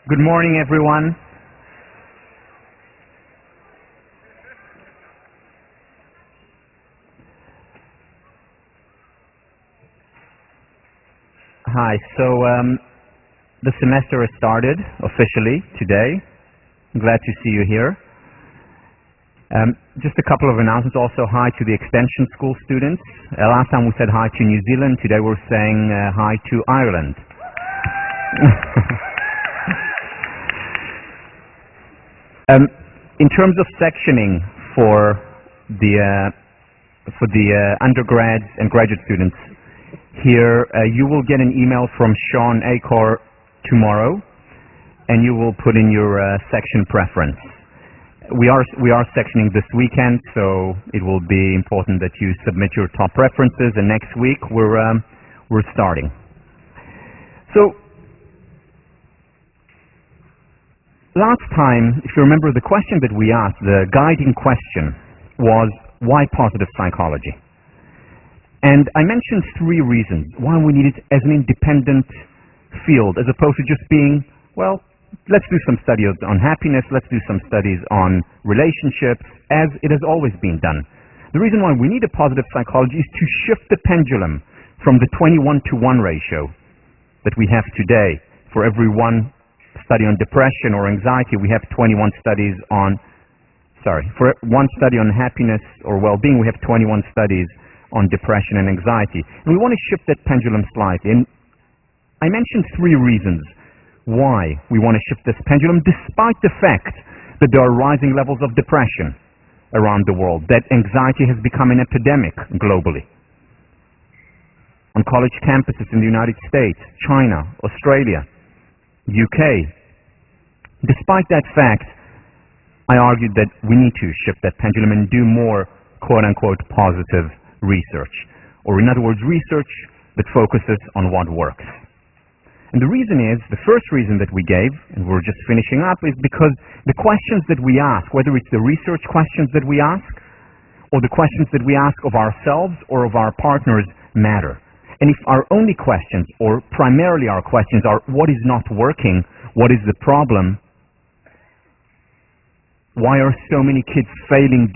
Good morning, everyone. Hi. The semester has started officially today. I'm glad to see you here. Just a couple of announcements. Also, hi to the extension school students. Last time we said hi to New Zealand. Today we're saying hi to Ireland. In terms of sectioning for the undergrads and graduate students, here you will get an email from Sean Acor tomorrow, and you will put in your section preference. We are sectioning this weekend, so it will be important that you submit your top preferences. And next week we're starting. So. Last time, if you remember, the question that we asked, the guiding question, was why positive psychology? And I mentioned three reasons why we need it as an independent field, as opposed to just being, well, let's do some studies on happiness, let's do some studies on relationships, as it has always been done. The reason why we need a positive psychology is to shift the pendulum from the 21-to-1 ratio that we have today. For every one study on depression or anxiety, we have 21 studies on, for one study on happiness or well-being, we have 21 studies on depression and anxiety. And we want to shift that pendulum slightly. And I mentioned three reasons why we want to shift this pendulum, despite the fact that there are rising levels of depression around the world, that anxiety has become an epidemic globally. On college campuses in the United States, China, Australia, UK. Despite that fact, I argued that we need to shift that pendulum and do more quote-unquote positive research. Or in other words, research that focuses on what works. And the reason is, the first reason that we gave, and we're just finishing up, is because the questions that we ask, whether it's the research questions that we ask, or the questions that we ask of ourselves or of our partners, matter. And if our only questions, or primarily our questions, are what is not working, what is the problem, why are so many kids failing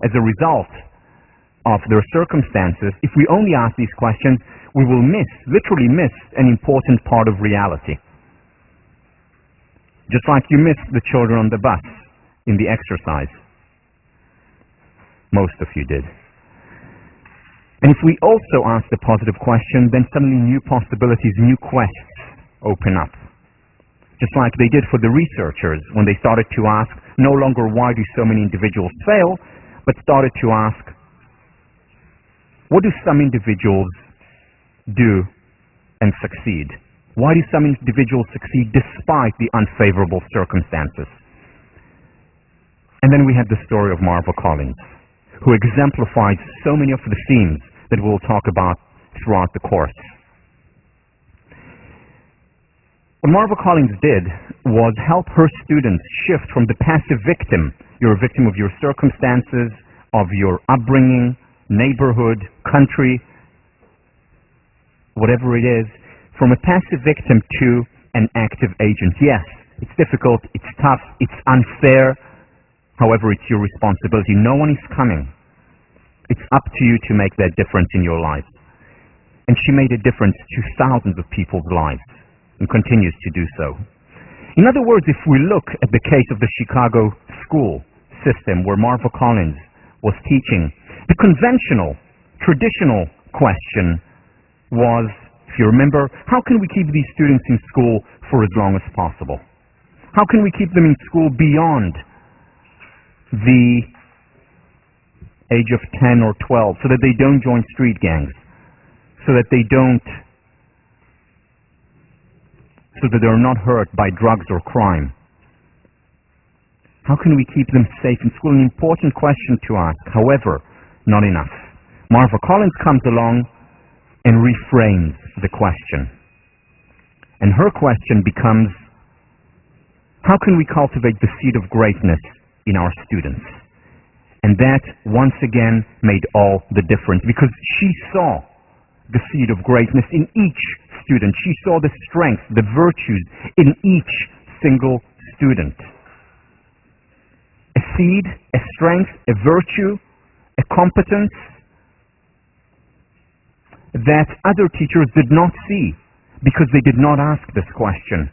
as a result of their circumstances, if we only ask these questions, we will literally miss an important part of reality. Just like you missed the children on the bus in the exercise. Most of you did. And if we also ask the positive question, then suddenly new possibilities, new quests open up. Just like they did for the researchers when they started to ask no longer why do so many individuals fail, but started to ask what do some individuals do and succeed? Why do some individuals succeed despite the unfavorable circumstances? And then we had the story of Marva Collins, who exemplifies so many of the themes that we'll talk about throughout the course. What Marva Collins did was help her students shift from the passive victim, you're a victim of your circumstances, of your upbringing, neighborhood, country, whatever it is, from a passive victim to an active agent. Yes, it's difficult, it's tough, it's unfair, however, it's your responsibility. No one is coming. It's up to you to make that difference in your life. And she made a difference to thousands of people's lives and continues to do so. In other words, if we look at the case of the Chicago school system where Marva Collins was teaching, the conventional, traditional question was, if you remember, how can we keep these students in school for as long as possible? How can we keep them in school beyond the age of 10 or 12 so that they don't join street gangs, so that they're not hurt by drugs or crime? How can we keep them safe in school? An important question to ask. However, not enough. Marva Collins comes along and reframes the question. And her question becomes, how can we cultivate the seed of greatness in our students? And that, once again, made all the difference, because she saw the seed of greatness in each student. She saw the strength, the virtues in each single student. A seed, a strength, a virtue, a competence that other teachers did not see because they did not ask this question.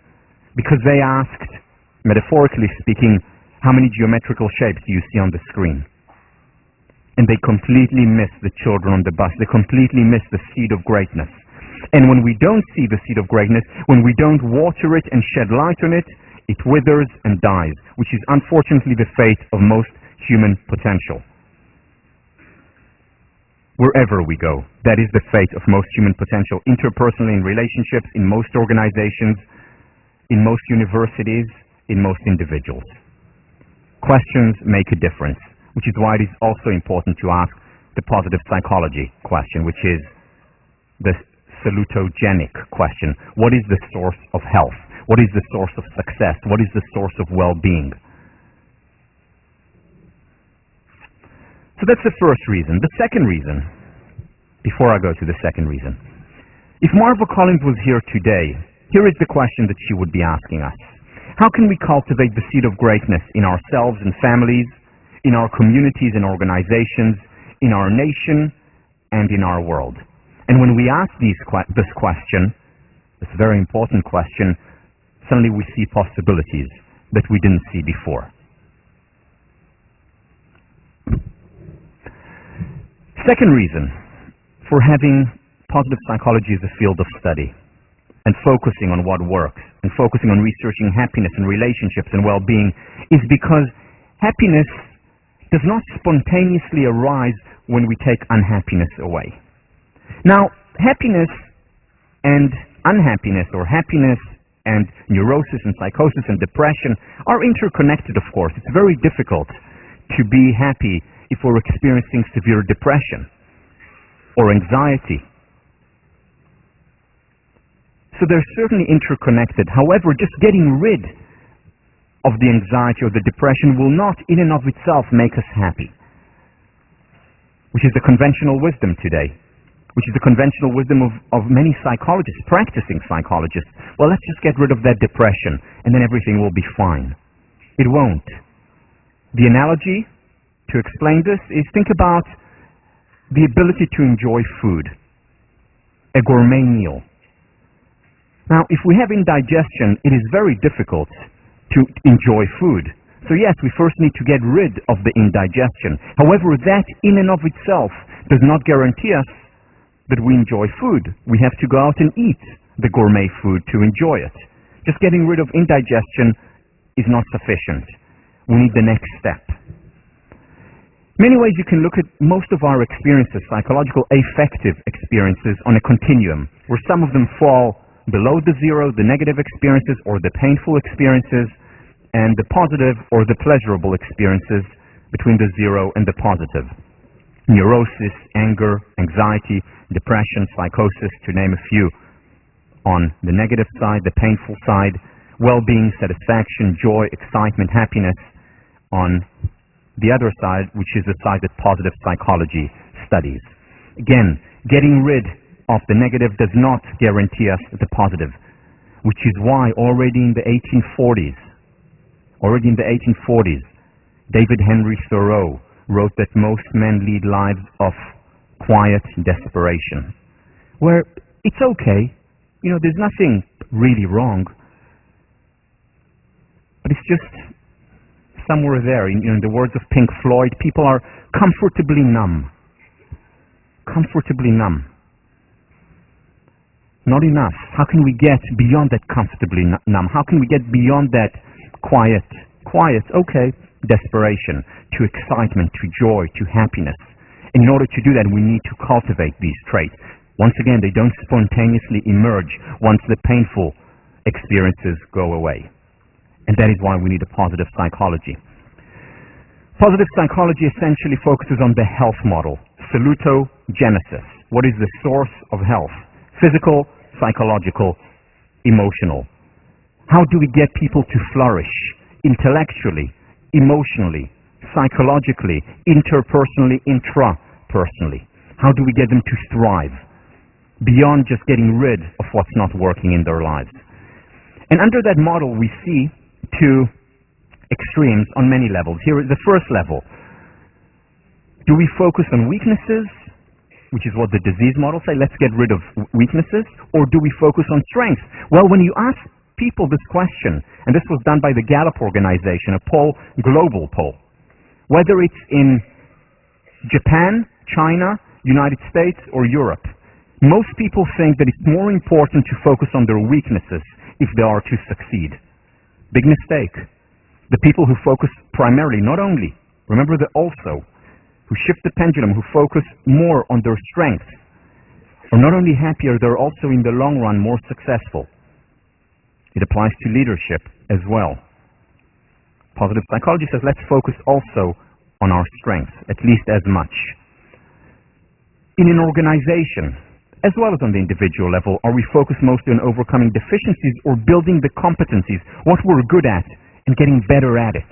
Because they asked, metaphorically speaking, how many geometrical shapes do you see on the screen? And they completely miss the children on the bus. They completely miss the seed of greatness. And when we don't see the seed of greatness, when we don't water it and shed light on it, it withers and dies, which is unfortunately the fate of most human potential. Wherever we go, that is the fate of most human potential, interpersonally in relationships, in most organizations, in most universities, in most individuals. Questions make a difference, which is why it is also important to ask the positive psychology question, which is the salutogenic question. What is the source of health? What is the source of success? What is the source of well-being? So that's the first reason. The second reason, before I go to the second reason, if Marva Collins was here today, here is the question that she would be asking us. How can we cultivate the seed of greatness in ourselves and families, in our communities and organizations, in our nation, and in our world? And when we ask this question, this very important question, suddenly we see possibilities that we didn't see before. Second reason for having positive psychology as a field of study and focusing on what works and focusing on researching happiness and relationships and well-being is because happiness does not spontaneously arise when we take unhappiness away. Now, happiness and unhappiness, or happiness and neurosis and psychosis and depression, are interconnected, of course. It's very difficult to be happy if we're experiencing severe depression or anxiety. So they're certainly interconnected. However, just getting rid of the anxiety or the depression will not in and of itself make us happy, which is the conventional wisdom today, which is the conventional wisdom of many psychologists, practicing psychologists. Well, let's just get rid of that depression and then everything will be fine. It won't. The analogy to explain this is, think about the ability to enjoy food, a gourmet meal. Now, if we have indigestion, it is very difficult to enjoy food. So yes, we first need to get rid of the indigestion. However, that in and of itself does not guarantee us that we enjoy food. We have to go out and eat the gourmet food to enjoy it. Just getting rid of indigestion is not sufficient. We need the next step. In many ways, you can look at most of our experiences, psychological affective experiences, on a continuum, where some of them fall below the zero, the negative experiences or the painful experiences, and the positive or the pleasurable experiences between the zero and the positive. Neurosis, anger, anxiety, depression, psychosis, to name a few. On the negative side, the painful side, well-being, satisfaction, joy, excitement, happiness. On the other side, which is the side that positive psychology studies. Again, getting rid of the negative does not guarantee us the positive, which is why already in the 1840s, David Henry Thoreau wrote that most men lead lives of quiet desperation, where it's okay, there's nothing really wrong, but it's just somewhere there. In the words of Pink Floyd, people are comfortably numb. Comfortably numb. Not enough. How can we get beyond that comfortably numb? How can we get beyond that quiet, okay, desperation, to excitement, to joy, to happiness? And in order to do that, we need to cultivate these traits. Once again, they don't spontaneously emerge once the painful experiences go away. And that is why we need a positive psychology. Positive psychology essentially focuses on the health model, salutogenesis. What is the source of health? Physical, psychological, emotional. How do we get people to flourish intellectually, emotionally, psychologically, interpersonally, intrapersonally? How do we get them to thrive? beyond just getting rid of what's not working in their lives. And under that model, we see two extremes on many levels. Here is the first level. Do we focus on weaknesses, which is what the disease model say, let's get rid of weaknesses, or do we focus on strengths? Well, when you ask people this question, and this was done by the Gallup organization, a poll, global poll, whether it's in Japan, China, United States, or Europe, most people think that it's more important to focus on their weaknesses if they are to succeed. Big mistake. The people who focus primarily, not only, remember the also, who shift the pendulum, who focus more on their strengths, are not only happier, they're also in the long run more successful. It applies to leadership as well. Positive psychology says let's focus also on our strengths, at least as much. In an organization, as well as on the individual level, are we focused mostly on overcoming deficiencies or building the competencies, what we're good at, and getting better at it?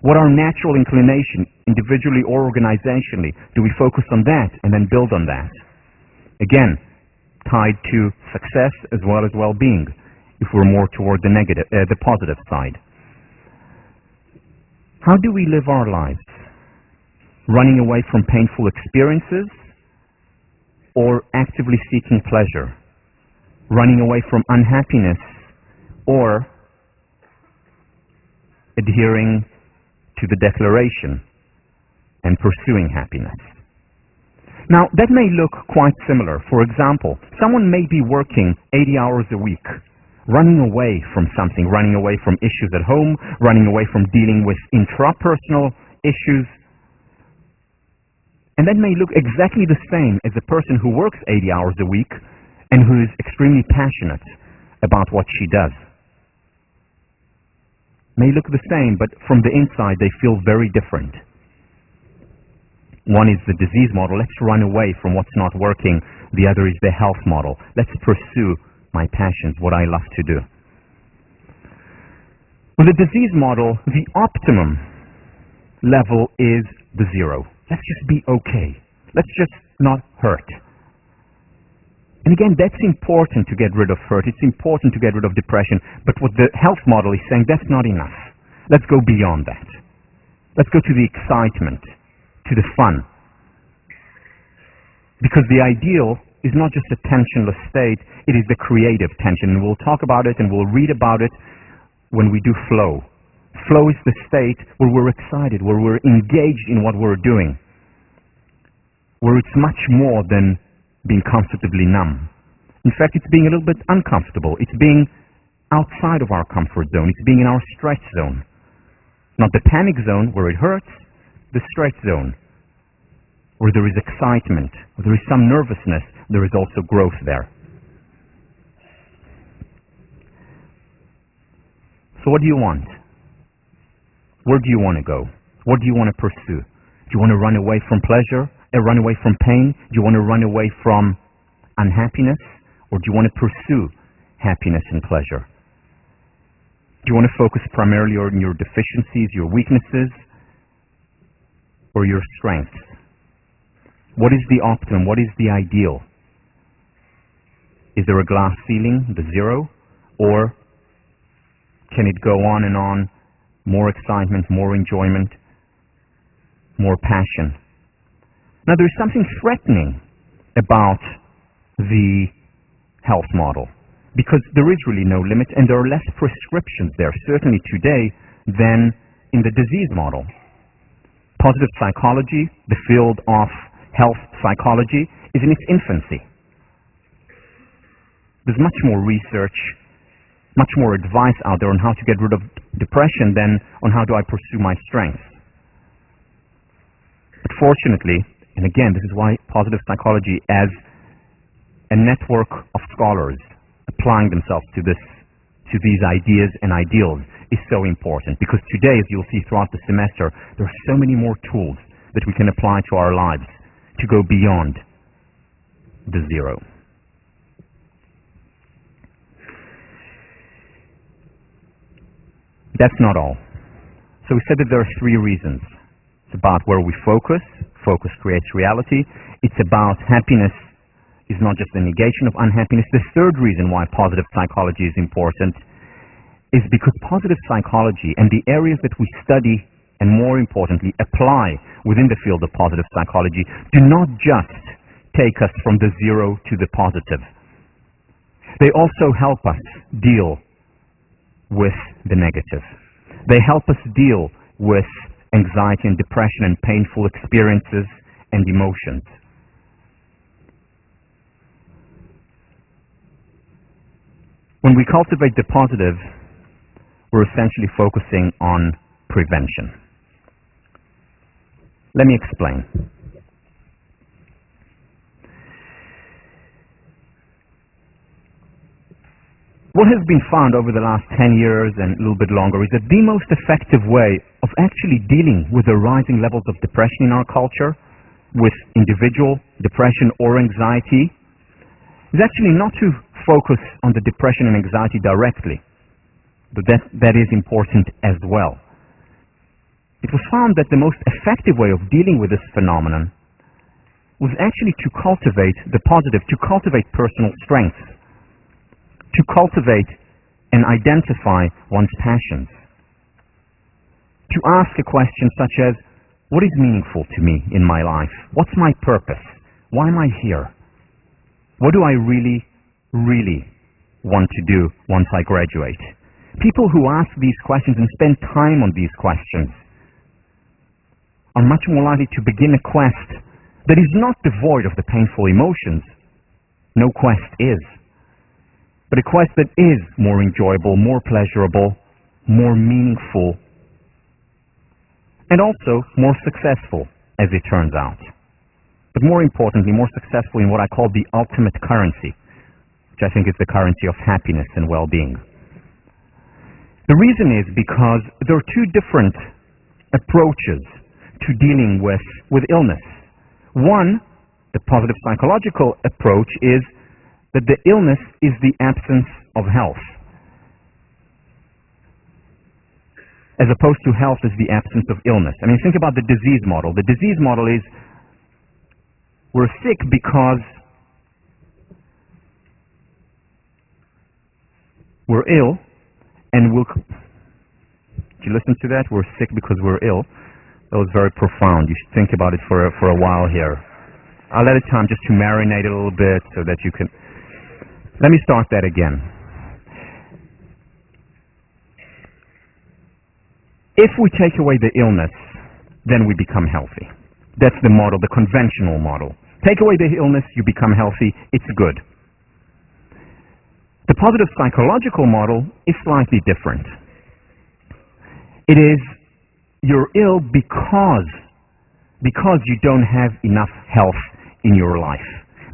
What our natural inclination, individually or organizationally, do we focus on that and then build on that? Again, tied to success as well as well-being, if we're more toward the positive side. How do we live our lives? Running away from painful experiences or actively seeking pleasure? Running away from unhappiness or adhering to the declaration and pursuing happiness? Now, that may look quite similar. For example, someone may be working 80 hours a week, running away from something, running away from issues at home, running away from dealing with intrapersonal issues. And that may look exactly the same as a person who works 80 hours a week and who is extremely passionate about what she does. May look the same, but from the inside they feel very different. One is the disease model, let's run away from what's not working. The other is the health model, let's pursue my passions, what I love to do. With the disease model, the optimum level is the zero. Let's just be okay. Let's just not hurt. And again, that's important to get rid of hurt. It's important to get rid of depression. But what the health model is saying, that's not enough. Let's go beyond that. Let's go to the excitement, to the fun. Because the ideal is not just a tensionless state, it is the creative tension. And we'll talk about it and we'll read about it when we do flow. Flow is the state where we're excited, where we're engaged in what we're doing, where it's much more than being comfortably numb. In fact, it's being a little bit uncomfortable. It's being outside of our comfort zone. It's being in our stretch zone. Not the panic zone where it hurts, the stretch zone where there is excitement, where there is some nervousness, there is also growth there. So what do you want? Where do you want to go? What do you want to pursue? Do you want to run away from pleasure? Run away from pain? Do you want to run away from unhappiness? Or do you want to pursue happiness and pleasure? Do you want to focus primarily on your deficiencies, your weaknesses, or your strengths? What is the optimum? What is the ideal? Is there a glass ceiling, the zero? Or can it go on and on? More excitement, more enjoyment, more passion. Now there's something threatening about the health model because there is really no limit and there are less prescriptions there, certainly today, than in the disease model. Positive psychology, the field of health psychology, is in its infancy. There's much more research, much more advice out there on how to get rid of depression than on how do I pursue my strengths. But fortunately, and again, this is why positive psychology as a network of scholars applying themselves to these ideas and ideals is so important. Because today, as you'll see throughout the semester, there are so many more tools that we can apply to our lives to go beyond the zero. That's not all. So we said that there are three reasons. It's about where we focus. Focus creates reality. It's about happiness is not just the negation of unhappiness. The third reason why positive psychology is important is because positive psychology and the areas that we study, and more importantly, apply within the field of positive psychology, do not just take us from the zero to the positive. They also help us deal with the negative. They help us deal with anxiety and depression and painful experiences and emotions. When we cultivate the positive, we're essentially focusing on prevention. Let me explain. What has been found over the last 10 years and a little bit longer is that the most effective way of actually dealing with the rising levels of depression in our culture, with individual depression or anxiety, is actually not to focus on the depression and anxiety directly, but that is important as well. It was found that the most effective way of dealing with this phenomenon was actually to cultivate the positive, to cultivate personal strength, to cultivate and identify one's passions, to ask a question such as, what is meaningful to me in my life? What's my purpose? Why am I here? What do I really, really want to do once I graduate? People who ask these questions and spend time on these questions are much more likely to begin a quest that is not devoid of the painful emotions. No quest is. But a quest that is more enjoyable, more pleasurable, more meaningful, and also more successful, as it turns out. But more importantly, more successful in what I call the ultimate currency, which I think is the currency of happiness and well-being. The reason is because there are two different approaches to dealing with illness. One, the positive psychological approach, is that the illness is the absence of health, as opposed to health is the absence of illness. I mean, think about the disease model. The disease model is we're sick because we're ill, and did you listen to that? We're sick because we're ill. That was very profound. You should think about it for a while here. I'll let it time just to marinate a little bit so that you can... Let me start that again. If we take away the illness, then we become healthy. That's the model, the conventional model. Take away the illness, you become healthy, it's good. The positive psychological model is slightly different. It is you're ill because you don't have enough health in your life,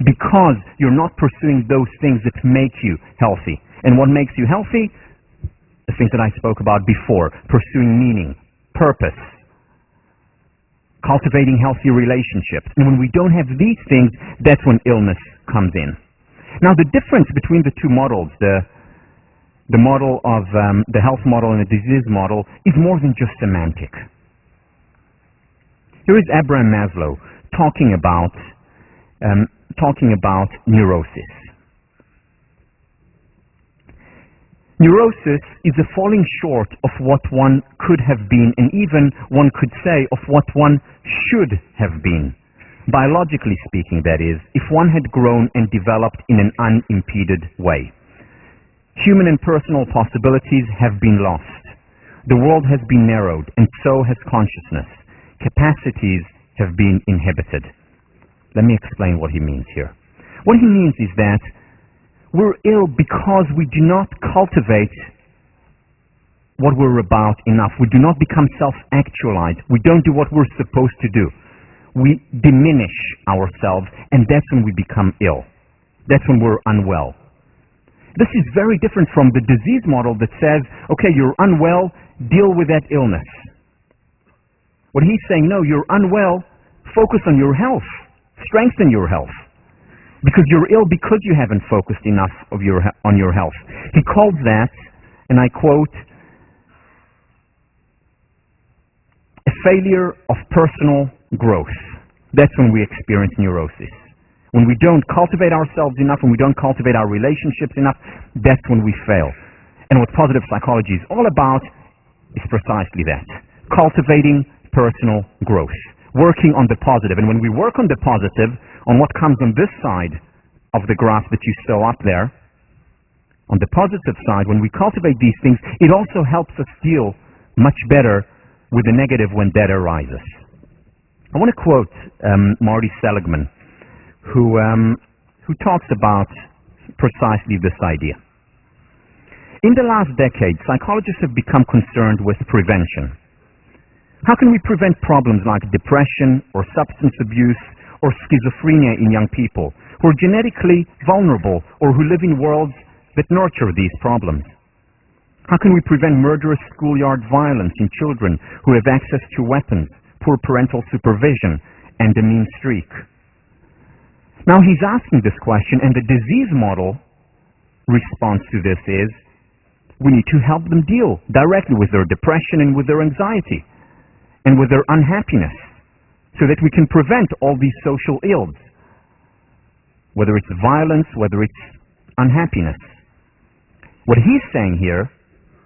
because you're not pursuing those things that make you healthy. And what makes you healthy? The things that I spoke about before: pursuing meaning, purpose, cultivating healthy relationships. And when we don't have these things, that's when illness comes in. Now, the difference between the two models, the model of the health model and the disease model, is more than just semantic. Here is Abraham Maslow talking about neurosis. Neurosis is a falling short of what one could have been, and even one could say of what one should have been. Biologically speaking, that is, if one had grown and developed in an unimpeded way. Human and personal possibilities have been lost. The world has been narrowed, and so has consciousness. Capacities have been inhibited. Let me explain what he means here. What he means is that we're ill because we do not cultivate what we're about enough. We do not become self-actualized. We don't do what we're supposed to do. We diminish ourselves, and that's when we become ill. That's when we're unwell. This is very different from the disease model that says, okay, you're unwell, deal with that illness. What he's saying, no, you're unwell, focus on your health, strengthen your health. Because you're ill because you haven't focused enough on your health. He calls that, and I quote, a failure of personal growth. That's when we experience neurosis. When we don't cultivate ourselves enough, when we don't cultivate our relationships enough, that's when we fail. And what positive psychology is all about is precisely that. Cultivating personal growth. Working on the positive. And when we work on the positive, on what comes on this side of the graph that you saw up there, on the positive side, when we cultivate these things, it also helps us deal much better with the negative when that arises. I want to quote Marty Seligman, who talks about precisely this idea. In the last decade, psychologists have become concerned with prevention. How can we prevent problems like depression or substance abuse or schizophrenia in young people who are genetically vulnerable or who live in worlds that nurture these problems? How can we prevent murderous schoolyard violence in children who have access to weapons, poor parental supervision, and a mean streak? Now he's asking this question, and the disease model response to this is, we need to help them deal directly with their depression and with their anxiety and with their unhappiness so that we can prevent all these social ills, whether it's violence, whether it's unhappiness. What he's saying here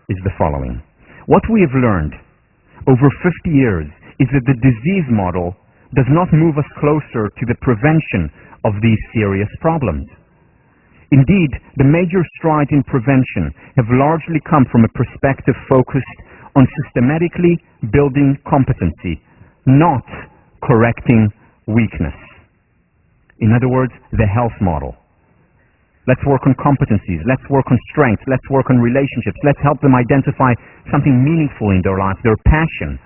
is the following. What we have learned over 50 years is that the disease model does not move us closer to the prevention of these serious problems. Indeed, the major strides in prevention have largely come from a perspective focused on systematically building competency, not correcting weakness. In other words, the health model. Let's work on competencies. Let's work on strengths. Let's work on relationships. Let's help them identify something meaningful in their life, their passion.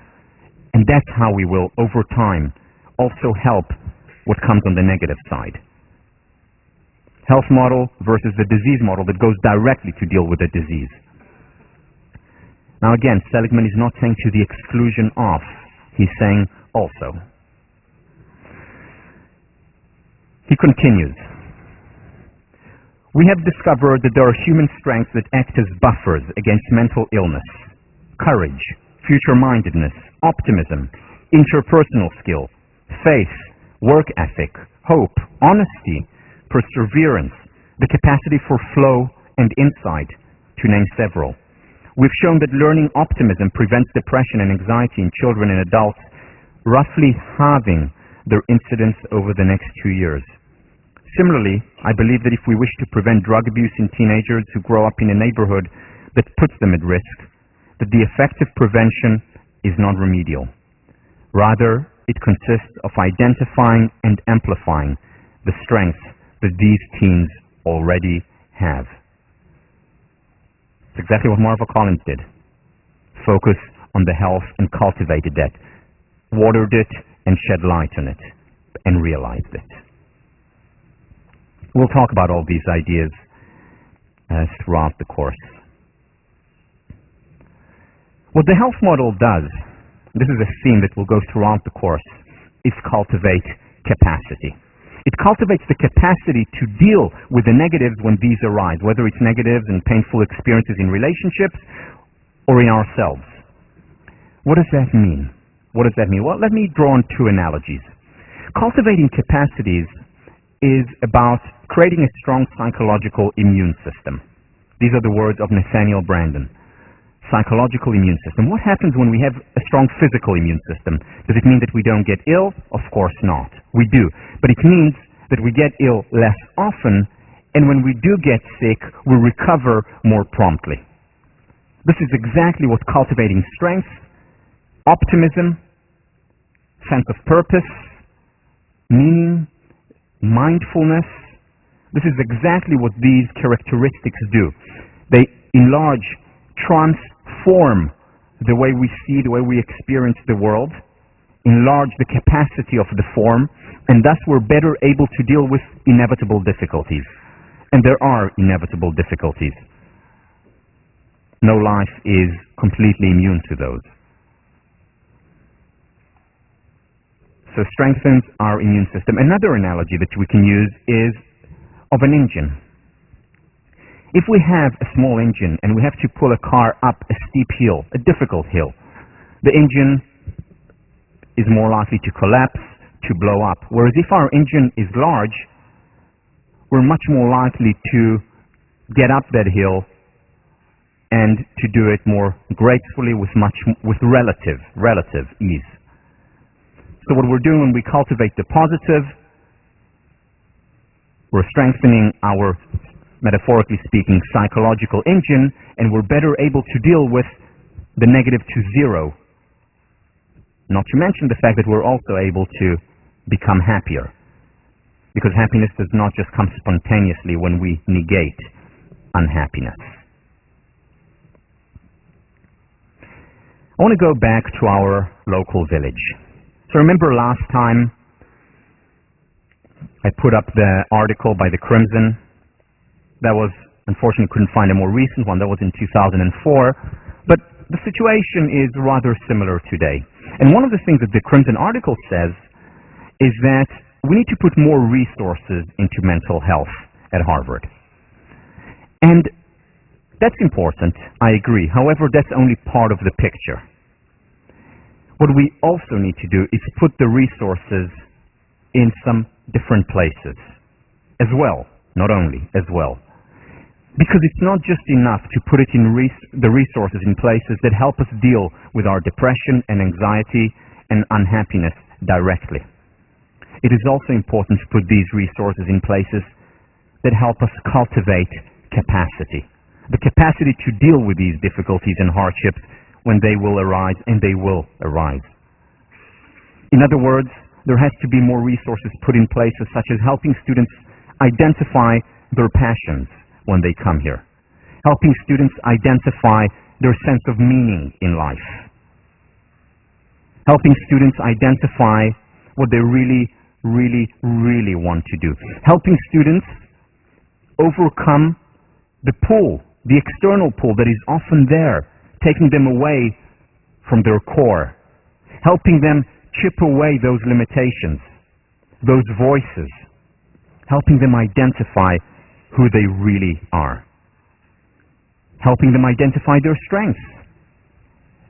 And that's how we will, over time, also help what comes on the negative side. Health model versus the disease model that goes directly to deal with the disease. Now again, Seligman is not saying to the exclusion of. He's saying also. He continues. We have discovered that there are human strengths that act as buffers against mental illness. Courage, future-mindedness, optimism, interpersonal skill, faith, work ethic, hope, honesty, perseverance, the capacity for flow and insight, to name several. We've shown that learning optimism prevents depression and anxiety in children and adults, roughly halving their incidence over the next 2 years. Similarly, I believe that if we wish to prevent drug abuse in teenagers who grow up in a neighborhood that puts them at risk, that the effective prevention is not remedial. Rather, it consists of identifying and amplifying the strengths that these teens already have. It's exactly what Marva Collins did. Focus on the health and cultivated that. Watered it and shed light on it and realized it. We'll talk about all these ideas throughout the course. What the health model does, this is a theme that will go throughout the course, is cultivate capacity. It cultivates the capacity to deal with the negatives when these arise, whether it's negatives and painful experiences in relationships or in ourselves. What does that mean? What does that mean? Well, let me draw on two analogies. Cultivating capacities is about creating a strong psychological immune system. These are the words of Nathaniel Branden. Psychological immune system. What happens when we have a strong physical immune system? Does it mean that we don't get ill? Of course not. We do. But it means that we get ill less often, and when we do get sick, we recover more promptly. This is exactly what cultivating strength, optimism, sense of purpose, meaning, mindfulness, this is exactly what these characteristics do. They enlarge, transform the way we see, the way we experience the world, enlarge the capacity of the form, and thus we're better able to deal with inevitable difficulties. And there are inevitable difficulties. No life is completely immune to those. So strengthens our immune system. Another analogy that we can use is of an engine. If we have a small engine and we have to pull a car up a steep hill, a difficult hill, the engine is more likely to collapse, to blow up. Whereas if our engine is large, we're much more likely to get up that hill and to do it more gracefully with relative ease. So what we're doing when we cultivate the positive, we're strengthening our, metaphorically speaking, psychological engine, and we're better able to deal with the negative to zero. Not to mention the fact that we're also able to become happier, because happiness does not just come spontaneously when we negate unhappiness. I want to go back to our local village. So remember last time I put up the article by the Crimson. That was, unfortunately, couldn't find a more recent one. That was in 2004. But the situation is rather similar today. And one of the things that the Crimson article says is that we need to put more resources into mental health at Harvard. And that's important, I agree. However, that's only part of the picture. What we also need to do is put the resources in some different places as well, not only, as well. Because it's not just enough to put it in the resources in places that help us deal with our depression and anxiety and unhappiness directly. It is also important to put these resources in places that help us cultivate capacity. The capacity to deal with these difficulties and hardships when they will arise, and they will arise. In other words, there has to be more resources put in places such as helping students identify their passions when they come here, helping students identify their sense of meaning in life, helping students identify what they really want to do, helping students overcome the pull, the external pull that is often there, taking them away from their core, helping them chip away those limitations, those voices, helping them identify who they really are, helping them identify their strengths,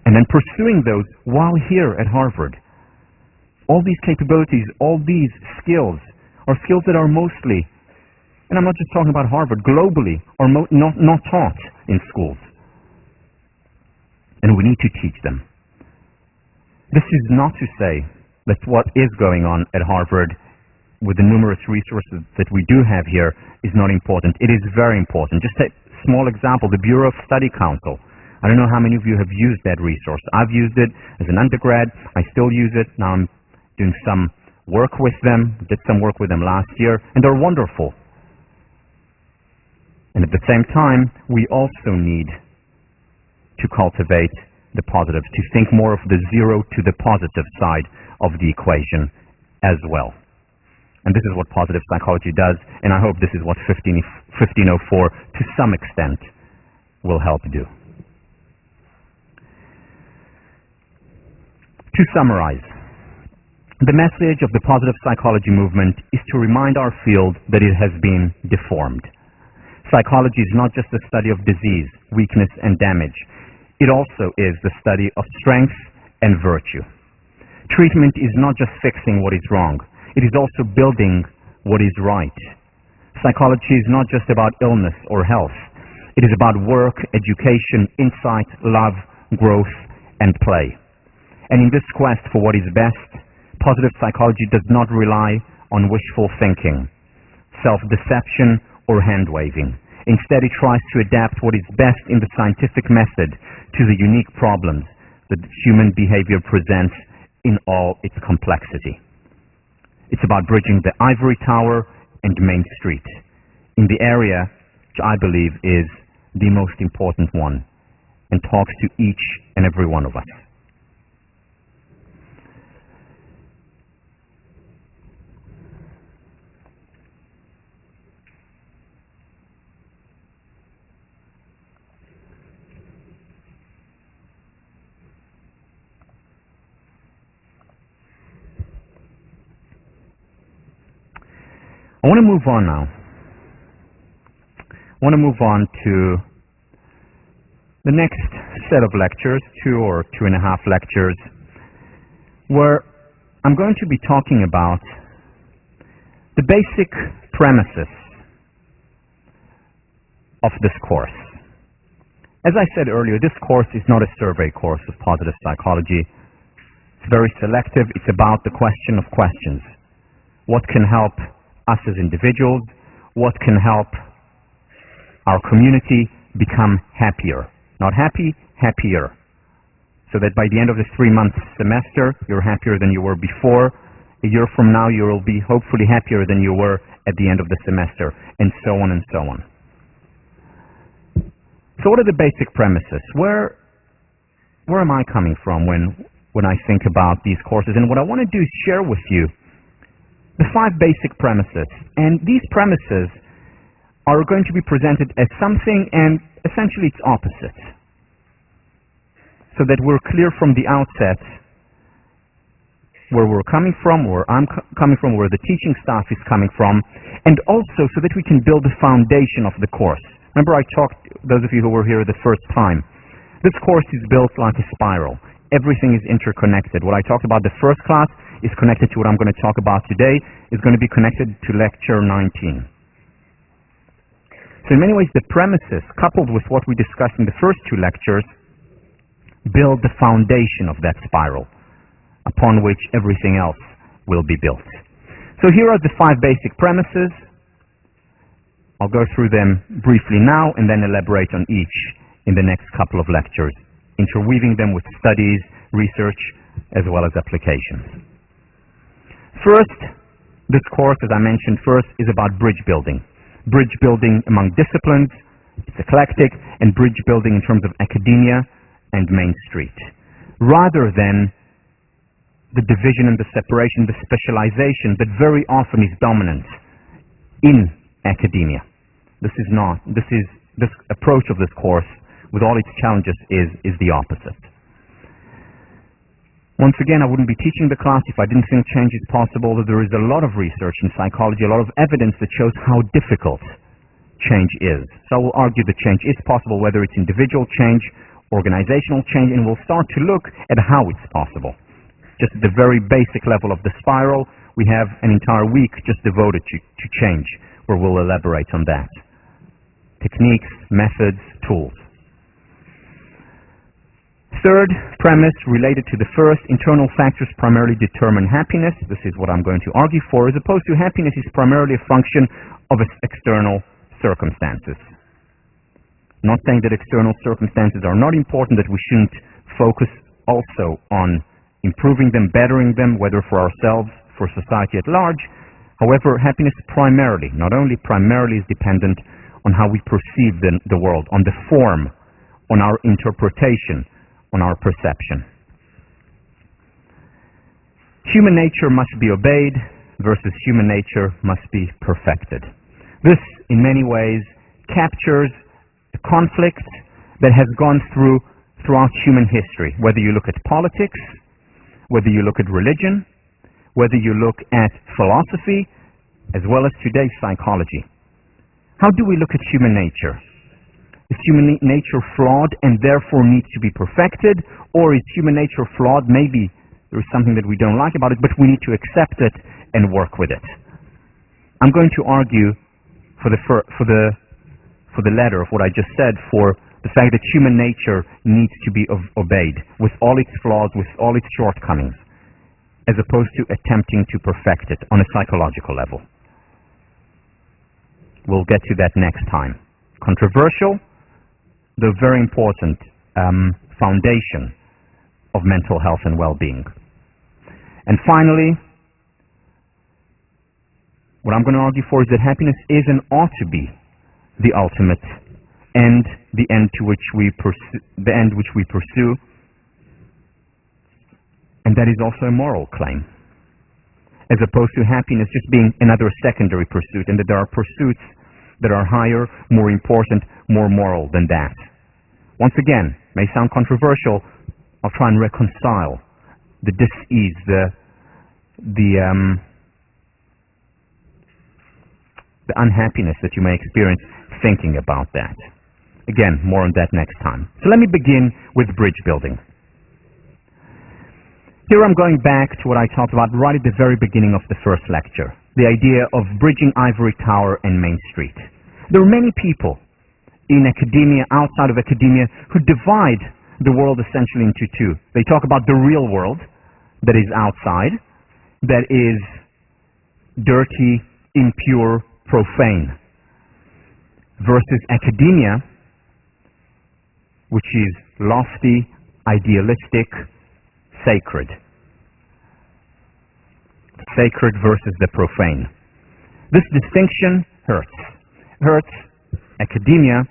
and then pursuing those while here at Harvard. All these capabilities, all these skills are skills that are mostly, and I'm not just talking about Harvard, globally, are not taught in schools. And we need to teach them. This is not to say that what is going on at Harvard with the numerous resources that we do have here is not important. It is very important. Just a small example, the Bureau of Study Council. I don't know how many of you have used that resource. I've used it as an undergrad. I still use it. Now I'm doing some work with them. Did some work with them last year, and they're wonderful. And at the same time, we also need to cultivate the positives, to think more of the zero to the positive side of the equation as well. And this is what positive psychology does, and I hope this is what 1504 to some extent will help do. To summarize, the message of the positive psychology movement is to remind our field that it has been deformed. Psychology is not just the study of disease, weakness, and damage. It also is the study of strength and virtue. Treatment is not just fixing what is wrong. It is also building what is right. Psychology is not just about illness or health. It is about work, education, insight, love, growth, and play. And in this quest for what is best, positive psychology does not rely on wishful thinking, self-deception, or hand-waving. Instead, it tries to adapt what is best in the scientific method to the unique problems that human behavior presents in all its complexity. It's about bridging the ivory tower and Main Street in the area which I believe is the most important one and talks to each and every one of us. I want to move on now. I want to move on to the next set of lectures, 2 or 2.5 lectures, where I'm going to be talking about the basic premises of this course. As I said earlier, this course is not a survey course of positive psychology. It's very selective. It's about the question of questions. What can help us as individuals? What can help our community become happier? Not happy, happier. So that by the end of this 3-month semester, you're happier than you were before. A year from now, you will be hopefully happier than you were at the end of the semester, and so on and so on. So what are the basic premises? Where am I coming from when I think about these courses? And what I want to do is share with you the 5 basic premises. And these premises are going to be presented as something and essentially its opposite, so that we're clear from the outset where we're coming from, where I'm coming from, where the teaching staff is coming from, and also so that we can build the foundation of the course. Remember I talked, those of you who were here the first time, this course is built like a spiral. Everything is interconnected. What I talked about the first class is connected to what I'm going to talk about today, is going to be connected to lecture 19. So in many ways, the premises, coupled with what we discussed in the first 2 lectures, build the foundation of that spiral, upon which everything else will be built. So here are the 5 basic premises. I'll go through them briefly now and then elaborate on each in the next couple of lectures, interweaving them with studies, research, as well as applications. First, this course, as I mentioned first, is about bridge building. Bridge building among disciplines, it's eclectic, and bridge building in terms of academia and Main Street, rather than the division and the separation, the specialization that very often is dominant in academia. This approach of this course, with all its challenges, is the opposite. Once again, I wouldn't be teaching the class if I didn't think change is possible. That there is a lot of research in psychology, a lot of evidence that shows how difficult change is. So I will argue that change is possible, whether it's individual change, organizational change, and we'll start to look at how it's possible. Just at the very basic level of the spiral, we have an entire week just devoted to change, where we'll elaborate on that. Techniques, methods, tools. Third premise, related to the first, internal factors primarily determine happiness. This is what I'm going to argue for, as opposed to happiness is primarily a function of external circumstances. Not saying that external circumstances are not important, that we shouldn't focus also on improving them, bettering them, whether for ourselves, for society at large. However, happiness primarily, not only primarily, is dependent on how we perceive the world, on the form, on our interpretation, on our perception. Human nature must be obeyed versus human nature must be perfected. This, in many ways, captures the conflict that has gone throughout human history, whether you look at politics, whether you look at religion, whether you look at philosophy, as well as today's psychology. How do we look at human nature? Is human nature flawed and therefore needs to be perfected? Or is human nature flawed? Maybe there is something that we don't like about it, but we need to accept it and work with it. I'm going to argue for the latter of what I just said, for the fact that human nature needs to be obeyed with all its flaws, with all its shortcomings, as opposed to attempting to perfect it on a psychological level. We'll get to that next time. Controversial, though very important, foundation of mental health and well-being. And finally, what I'm going to argue for is that happiness is and ought to be the ultimate end, the end which we pursue, and that is also a moral claim, as opposed to happiness just being another secondary pursuit, and that there are pursuits that are higher, more important, more moral than that. Once again, may sound controversial, I'll try and reconcile the dis-ease, the unhappiness that you may experience thinking about that. Again, more on that next time. So let me begin with bridge building. Here I'm going back to what I talked about right at the very beginning of the first lecture, the idea of bridging Ivory Tower and Main Street. There are many people in academia, outside of academia, who divide the world essentially into two. They talk about the real world that is outside, that is dirty, impure, profane, versus academia, which is lofty, idealistic, sacred. Sacred versus the profane. This distinction hurts. Hurts academia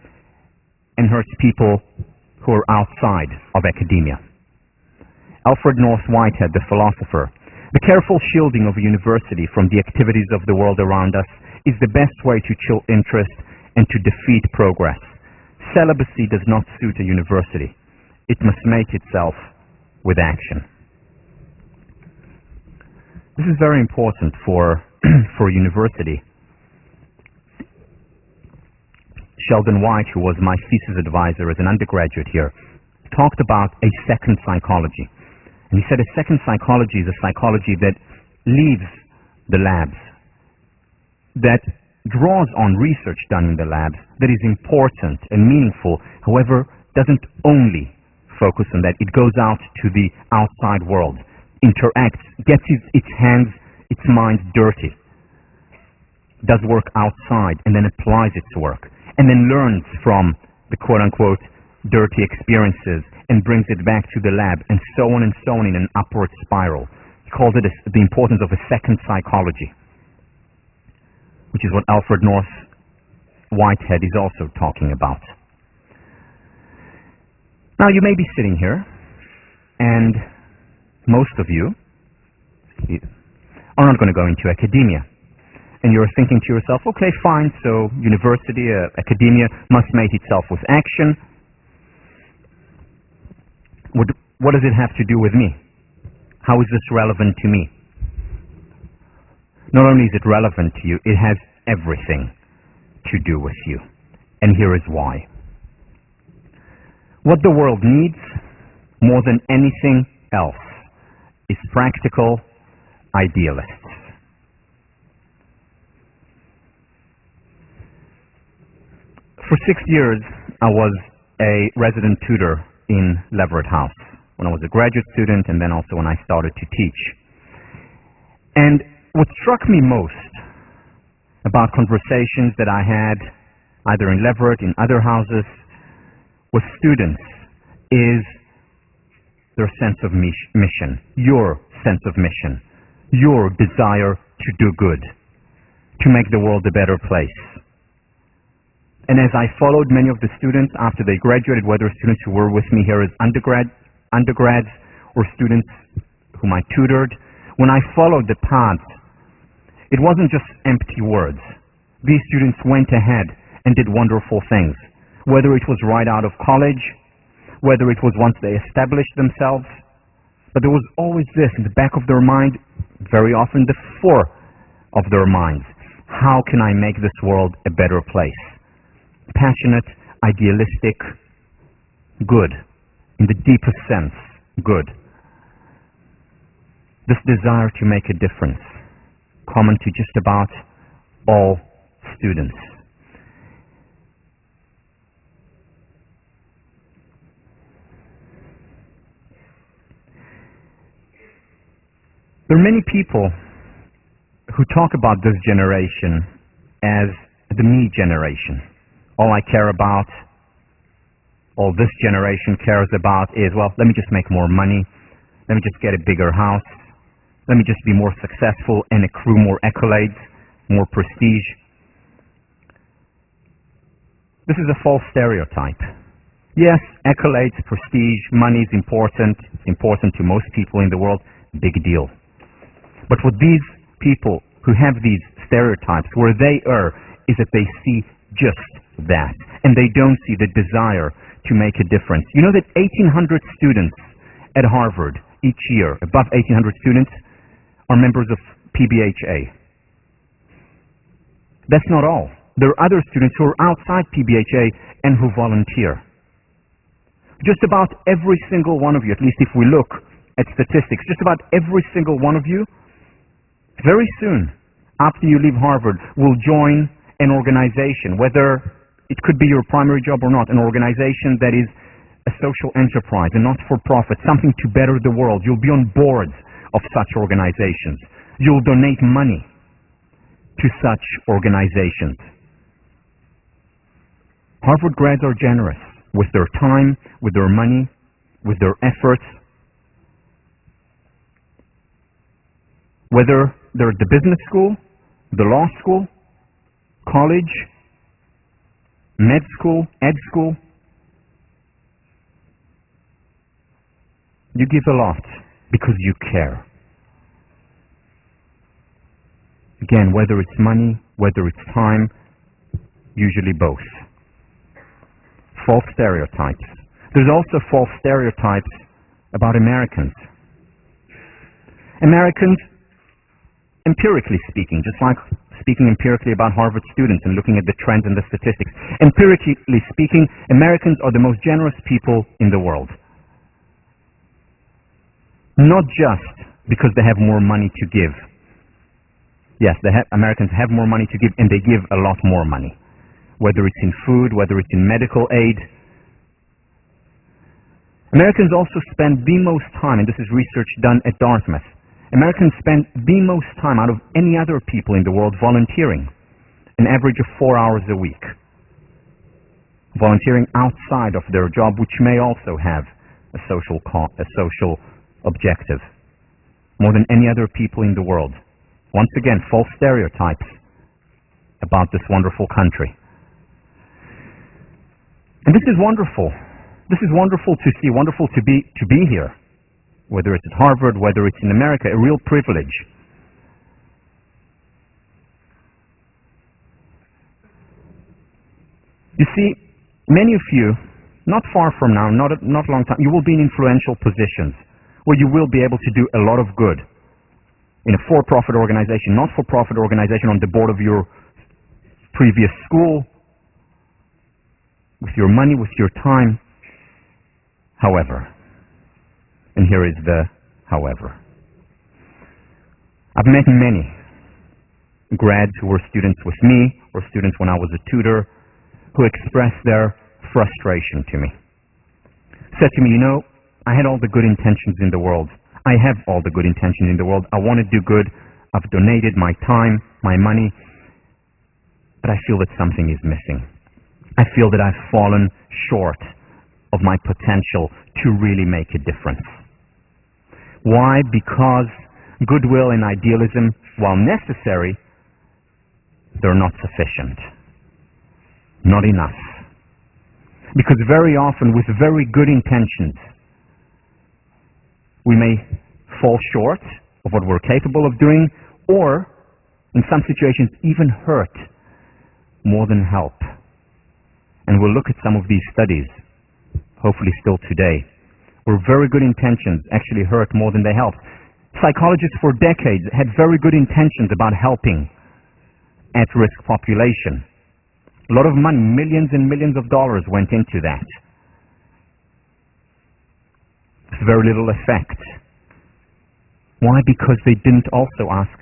and hurts people who are outside of academia. Alfred North Whitehead, the philosopher, the careful shielding of a university from the activities of the world around us is the best way to chill interest and to defeat progress. Celibacy does not suit a university. It must mate itself with action. This is very important for a university. Sheldon White, who was my thesis advisor as an undergraduate here, talked about a second psychology. And he said a second psychology is a psychology that leaves the labs, that draws on research done in the labs, that is important and meaningful, however, doesn't only focus on that. It goes out to the outside world, interacts, gets its hands, its mind dirty, does work outside, and then applies its work, and then learns from the quote-unquote dirty experiences and brings it back to the lab, and so on in an upward spiral. He calls it the importance of a second psychology, which is what Alfred North Whitehead is also talking about. Now, you may be sitting here, and most of you are not going to go into academia. And you're thinking to yourself, okay, fine, so university, academia must mate itself with action. What does it have to do with me? How is this relevant to me? Not only is it relevant to you, it has everything to do with you. And here is why. What the world needs more than anything else is practical idealists. For 6 years, I was a resident tutor in Leverett House when I was a graduate student, and then also when I started to teach. And what struck me most about conversations that I had either in Leverett, in other houses, with students is their sense of mission, your sense of mission, your desire to do good, to make the world a better place. And as I followed many of the students after they graduated, whether students who were with me here as undergrads or students whom I tutored, when I followed the path, it wasn't just empty words. These students went ahead and did wonderful things, whether it was right out of college, whether it was once they established themselves. But there was always this in the back of their mind, very often the fore of their minds. How can I make this world a better place? Passionate, idealistic, good, in the deepest sense, good. This desire to make a difference, common to just about all students. There are many people who talk about this generation as the me generation. All I care about, all this generation cares about is, well, let me just make more money, let me just get a bigger house, let me just be more successful and accrue more accolades, more prestige. This is a false stereotype. Yes, accolades, prestige, money is important. It's important to most people in the world. Big deal. But with these people who have these stereotypes, where they err is that they see just that, and they don't see the desire to make a difference. You know that 1,800 students at Harvard each year, above 1,800 students, are members of PBHA. That's not all. There are other students who are outside PBHA and who volunteer. Just about every single one of you, at least if we look at statistics, just about every single one of you, very soon, after you leave Harvard, will join an organization, whether it could be your primary job or not, an organization that is a social enterprise, a not-for-profit, something to better the world. You'll be on boards of such organizations. You'll donate money to such organizations. Harvard grads are generous with their time, with their money, with their efforts. Whether they're at the business school, the law school, college, med school, ed school, you give a lot because you care. Again, whether it's money, whether it's time, usually both. False stereotypes. There's also false stereotypes about Americans. Americans, empirically speaking, just like speaking empirically about Harvard students and looking at the trends and the statistics, empirically speaking, Americans are the most generous people in the world. Not just because they have more money to give. Yes, Americans have more money to give, and they give a lot more money. Whether it's in food, whether it's in medical aid. Americans also spend the most time, and this is research done at Dartmouth, Americans spend the most time out of any other people in the world volunteering, an average of 4 hours a week. Volunteering outside of their job, which may also have a social objective, more than any other people in the world. Once again, false stereotypes about this wonderful country. And this is wonderful. This is wonderful to see, wonderful to be here. Whether it's at Harvard, whether it's in America, a real privilege. You see, many of you, not far from now, not a long time, you will be in influential positions where you will be able to do a lot of good in a for-profit organization, not-for-profit organization, on the board of your previous school, with your money, with your time. However, and here is the however. I've met many grads who were students with me, or students when I was a tutor, who expressed their frustration to me. Said to me, you know, I had all the good intentions in the world. I have all the good intentions in the world. I want to do good. I've donated my time, my money, but I feel that something is missing. I feel that I've fallen short of my potential to really make a difference. Why? Because goodwill and idealism, while necessary, they're not sufficient. Not enough. Because very often, with very good intentions, we may fall short of what we're capable of doing, or, in some situations, even hurt more than help. And we'll look at some of these studies, hopefully still today, where very good intentions actually hurt more than they help. Psychologists for decades had very good intentions about helping at-risk population. A lot of money, millions and millions of dollars went into that. With very little effect. Why? Because they didn't also ask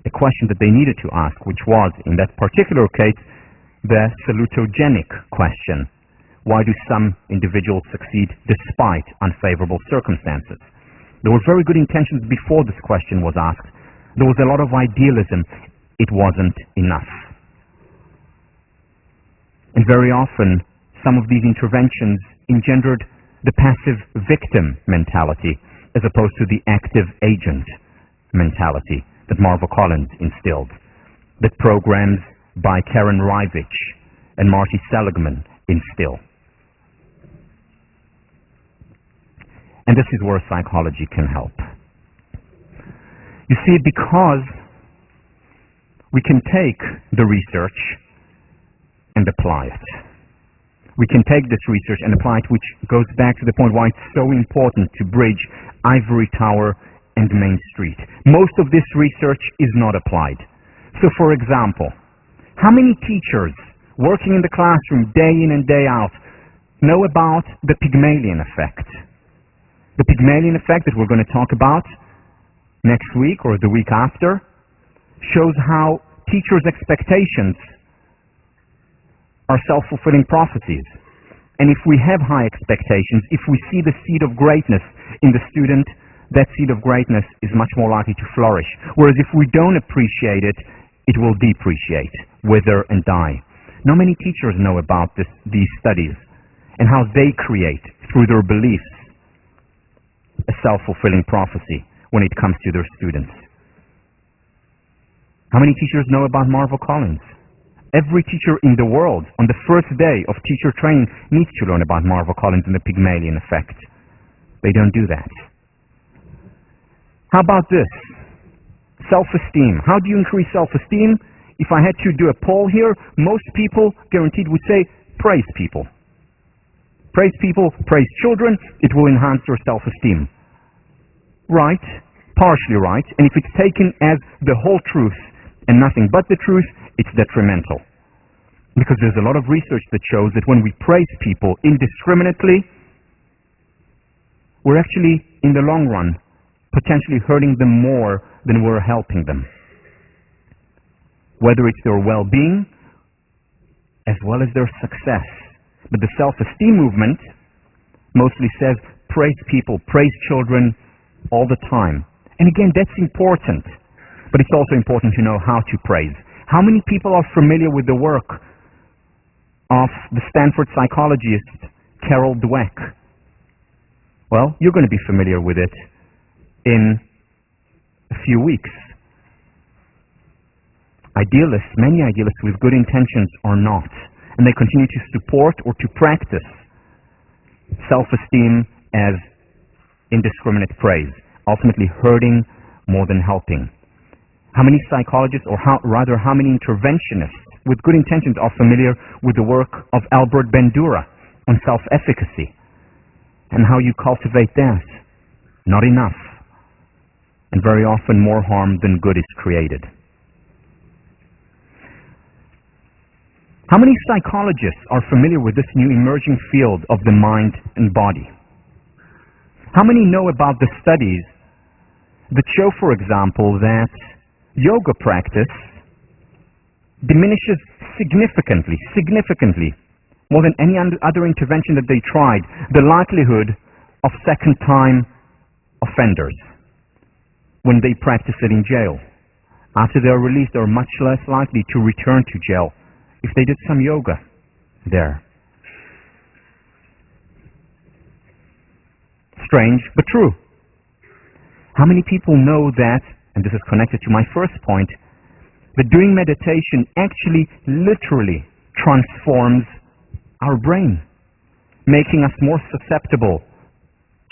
a question that they needed to ask, which was, in that particular case, the salutogenic question. Why do some individuals succeed despite unfavorable circumstances? There were very good intentions before this question was asked. There was a lot of idealism. It wasn't enough. And very often, some of these interventions engendered the passive victim mentality as opposed to the active agent mentality that Marva Collins instilled, that programs by Karen Rivich and Marty Seligman instill. And this is where psychology can help. You see, because we can take the research and apply it. We can take this research and apply it, which goes back to the point why it's so important to bridge Ivory Tower and Main Street. Most of this research is not applied. So, for example, how many teachers working in the classroom day in and day out know about the Pygmalion effect? The Pygmalion effect that we're going to talk about next week or the week after shows how teachers' expectations are self-fulfilling prophecies. And if we have high expectations, if we see the seed of greatness in the student, that seed of greatness is much more likely to flourish. Whereas if we don't appreciate it, it will depreciate, wither and die. Not many teachers know about these studies and how they create, through their beliefs, a self-fulfilling prophecy when it comes to their students. How many teachers know about Marvel Collins? Every teacher in the world, on the first day of teacher training, needs to learn about Marvel Collins and the Pygmalion effect. They don't do that. How about this? Self-esteem. How do you increase self-esteem? If I had to do a poll here, most people guaranteed would say, praise people. Praise people, praise children, it will enhance their self-esteem. Right, partially right, and if it's taken as the whole truth and nothing but the truth, it's detrimental. Because there's a lot of research that shows that when we praise people indiscriminately, we're actually, in the long run, potentially hurting them more than we're helping them. Whether it's their well-being, as well as their success. But the self-esteem movement mostly says, praise people, praise children all the time. And again, that's important. But it's also important to know how to praise. How many people are familiar with the work of the Stanford psychologist Carol Dweck? Well, you're going to be familiar with it in a few weeks. Idealists, many idealists with good intentions are not. And they continue to support or to practice self-esteem as indiscriminate praise, ultimately hurting more than helping. How many psychologists, or how many interventionists with good intentions are familiar with the work of Albert Bandura on self-efficacy and how you cultivate that? Not enough. And very often more harm than good is created. How many psychologists are familiar with this new emerging field of the mind and body? How many know about the studies that show, for example, that yoga practice diminishes significantly, more than any other intervention that they tried, the likelihood of second-time offenders when they practice it in jail? After they are released, they are much less likely to return to jail if they did some yoga there. Strange, but true. How many people know that, and this is connected to my first point, that doing meditation actually literally transforms our brain, making us more susceptible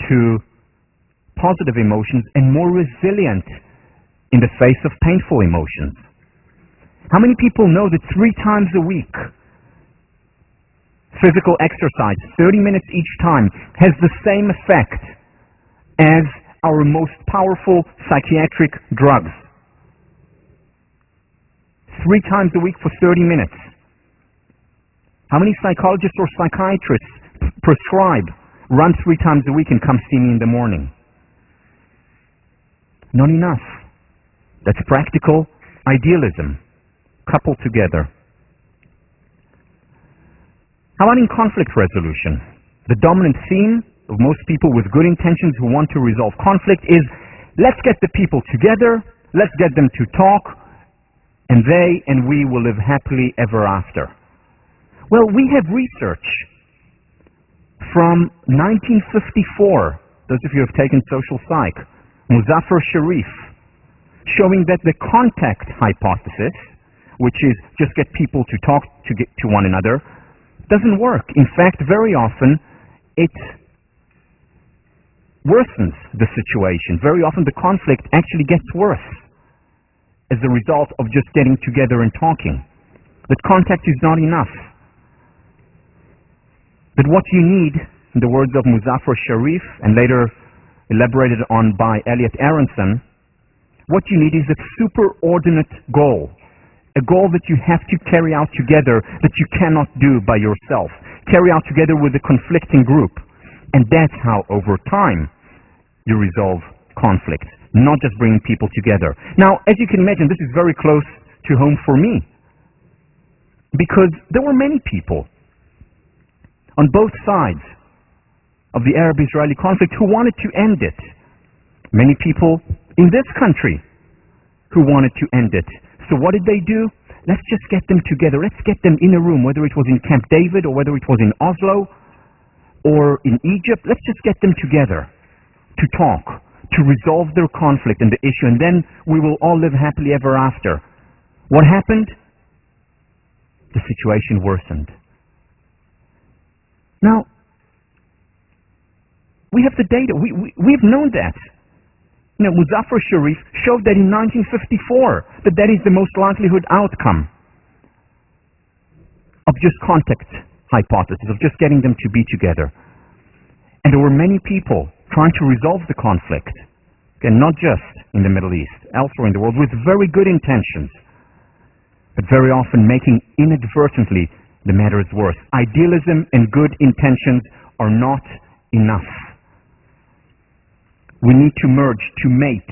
to positive emotions and more resilient in the face of painful emotions? How many people know that 3 times a week, physical exercise, 30 minutes each time, has the same effect as our most powerful psychiatric drugs? 3 times a week for 30 minutes. How many psychologists or psychiatrists prescribe, run 3 times a week and come see me in the morning? Not enough. That's practical idealism coupled together. How about in conflict resolution? The dominant theme of most people with good intentions who want to resolve conflict is, let's get the people together, let's get them to talk, and they and we will live happily ever after. Well, we have research from 1954, those of you who have taken social psych, Muzaffar Sharif, showing that the contact hypothesis, which is just get people to talk to one another, doesn't work. In fact, very often it worsens the situation. Very often the conflict actually gets worse as a result of just getting together and talking. That contact is not enough. That what you need, in the words of Muzaffar Sharif, and later elaborated on by Elliot Aronson, what you need is a superordinate goal. A goal that you have to carry out together, that you cannot do by yourself. Carry out together with a conflicting group. And that's how, over time, you resolve conflict, not just bringing people together. Now, as you can imagine, this is very close to home for me. Because there were many people on both sides of the Arab-Israeli conflict who wanted to end it. Many people in this country who wanted to end it. So what did they do? Let's just get them together. Let's get them in a room, whether it was in Camp David or whether it was in Oslo or in Egypt. Let's just get them together to talk, to resolve their conflict and the issue, and then we will all live happily ever after. What happened? The situation worsened. Now, we have the data. We've known that. You know, Muzaffar Sharif showed that in 1954 that is the most likelihood outcome of just contact hypothesis, of just getting them to be together. And there were many people trying to resolve the conflict, again, not just in the Middle East, elsewhere in the world, with very good intentions, but very often making inadvertently the matters worse. Idealism and good intentions are not enough. We need to merge, to mate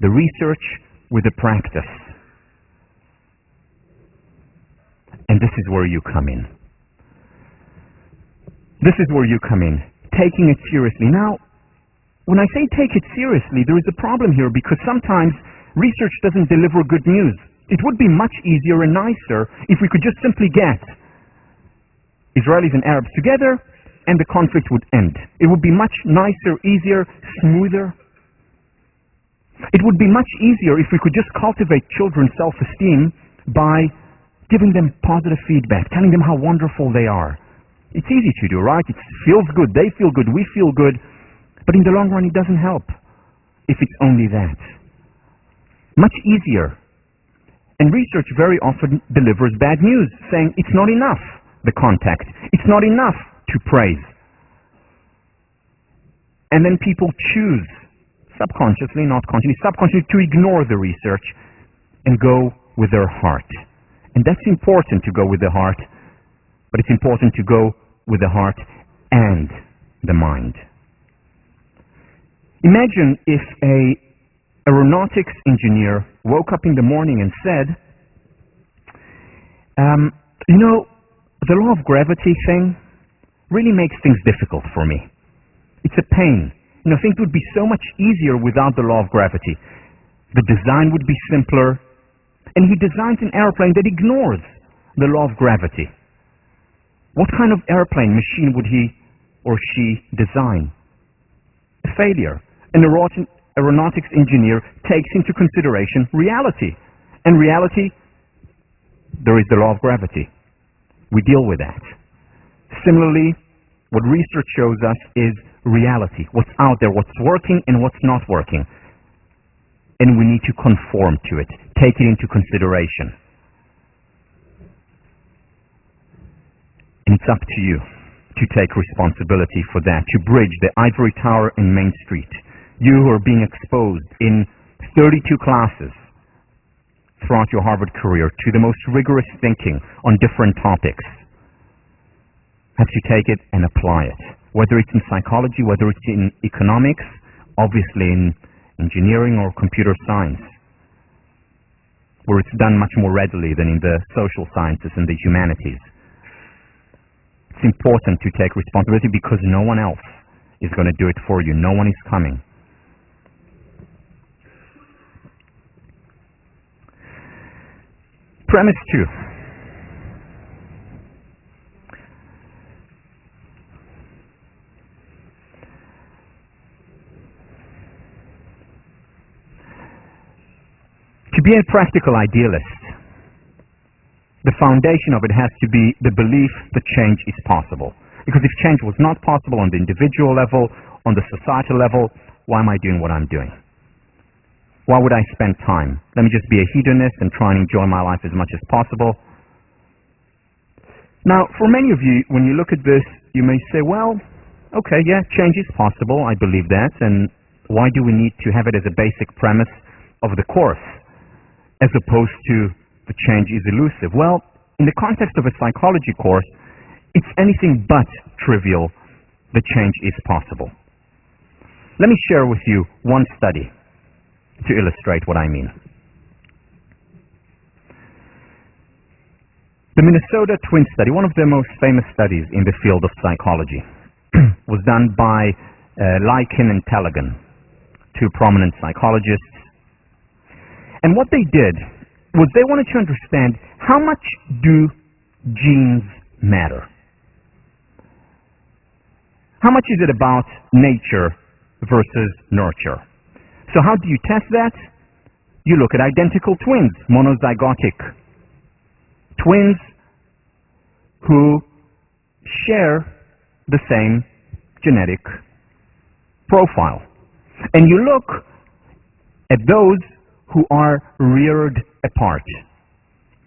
the research with the practice. And this is where you come in. This is where you come in, taking it seriously. Now, when I say take it seriously, there is a problem here because sometimes research doesn't deliver good news. It would be much easier and nicer if we could just simply get Israelis and Arabs together and the conflict would end. It would be much nicer, easier, smoother. It would be much easier if we could just cultivate children's self-esteem by giving them positive feedback, telling them how wonderful they are. It's easy to do, right? It feels good, they feel good, we feel good, but in the long run it doesn't help if it's only that. Much easier. And research very often delivers bad news, saying it's not enough, the contact. It's not enough to praise. And then people choose, subconsciously, not consciously, subconsciously, to ignore the research and go with their heart. And that's important to go with the heart, but it's important to go with the heart and the mind. Imagine if an aeronautics engineer woke up in the morning and said, the law of gravity thing really makes things difficult for me. It's a pain. Things would be so much easier without the law of gravity. The design would be simpler. And he designs an airplane that ignores the law of gravity. What kind of airplane machine would he or she design? A failure. An aeronautics engineer takes into consideration reality. And reality, there is the law of gravity. We deal with that. Similarly, what research shows us is reality, what's out there, what's working and what's not working. And we need to conform to it, take it into consideration. And it's up to you to take responsibility for that, to bridge the ivory tower and Main Street. You who are being exposed in 32 classes throughout your Harvard career to the most rigorous thinking on different topics, have to take it and apply it. Whether it's in psychology, whether it's in economics, obviously in engineering or computer science, where it's done much more readily than in the social sciences and the humanities. It's important to take responsibility because no one else is going to do it for you. No one is coming. Premise 2. To be a practical idealist, the foundation of it has to be the belief that change is possible. Because if change was not possible on the individual level, on the societal level, why am I doing what I'm doing? Why would I spend time? Let me just be a hedonist and try and enjoy my life as much as possible. Now, for many of you, when you look at this, you may say, well, okay, yeah, change is possible, I believe that, and why do we need to have it as a basic premise of the course, as opposed to the change is elusive? Well, in the context of a psychology course, it's anything but trivial that change is possible. Let me share with you one study to illustrate what I mean. The Minnesota twin study, one of the most famous studies in the field of psychology, was done by Lycan and Tellegen, two prominent psychologists. And what they did was they wanted to understand how much do genes matter? How much is it about nature versus nurture? So how do you test that? You look at identical twins, monozygotic twins who share the same genetic profile. And you look at those who are reared apart.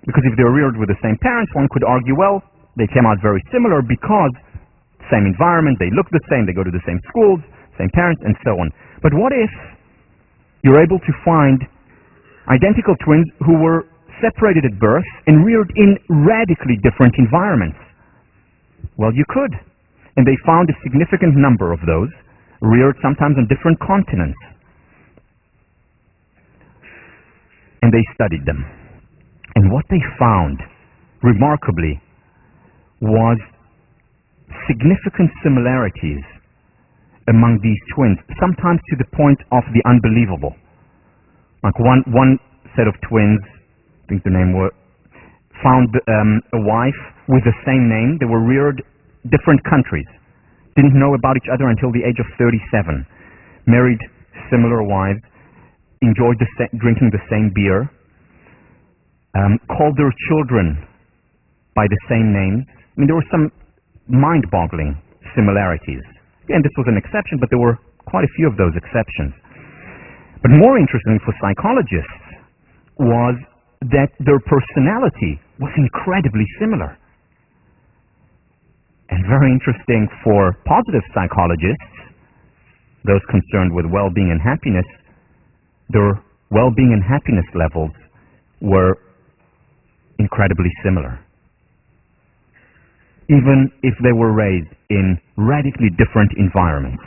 Because if they're reared with the same parents, one could argue, well, they came out very similar because same environment, they look the same, they go to the same schools, same parents, and so on. But what if you're able to find identical twins who were separated at birth and reared in radically different environments? Well, you could. And they found a significant number of those reared sometimes on different continents. And they studied them. And what they found, remarkably, was significant similarities among these twins, sometimes to the point of the unbelievable. Like one set of twins, I think the name was, found a wife with the same name. They were reared different countries. Didn't know about each other until the age of 37. Married similar wives, enjoyed drinking the same beer, called their children by the same names. I mean, there were some mind-boggling similarities. Again, this was an exception, but there were quite a few of those exceptions. But more interesting for psychologists was that their personality was incredibly similar. And very interesting for positive psychologists, those concerned with well-being and happiness, their well-being and happiness levels were incredibly similar, even if they were raised in radically different environments.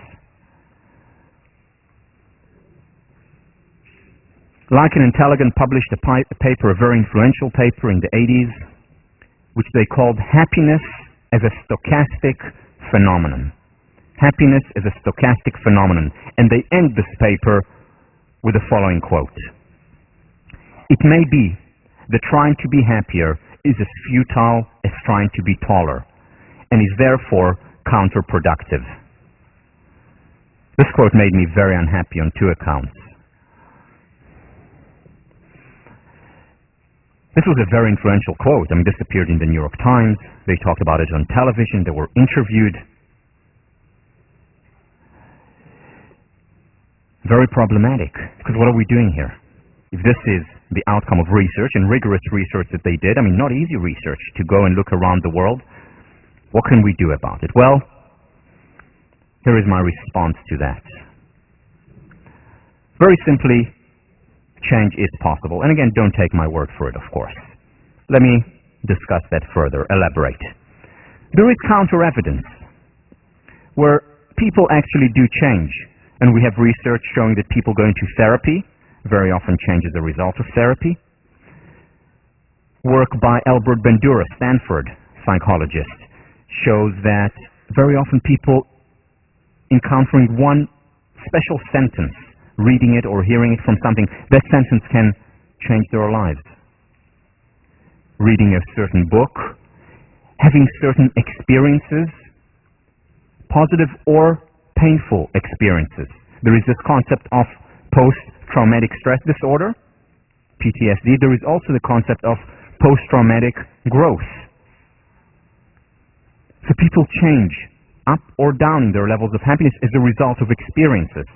Lycan and Tellegen published a paper, a very influential paper in the 80s, which they called Happiness as a Stochastic Phenomenon. Happiness as a stochastic phenomenon. And they end this paper with the following quote: "It may be that trying to be happier is as futile as trying to be taller, and is therefore counterproductive." This quote made me very unhappy on two accounts. This was a very influential quote. I mean, this appeared in the New York Times. They talked about it on television. They were interviewed. Very problematic, because what are we doing here? If this is the outcome of research, and rigorous research that they did, I mean, not easy research to go and look around the world, what can we do about it? Well, here is my response to that. Very simply, change is possible. And again, don't take my word for it, of course. Let me discuss that further, elaborate. There is counter-evidence where people actually do change. And we have research showing that people going to therapy very often change as a result of therapy. Work by Albert Bandura, Stanford psychologist, shows that very often people encountering one special sentence, reading it or hearing it from something, that sentence can change their lives. Reading a certain book, having certain experiences, positive or painful experiences. There is this concept of post-traumatic stress disorder, PTSD. There is also the concept of post-traumatic growth. So people change up or down in their levels of happiness as a result of experiences.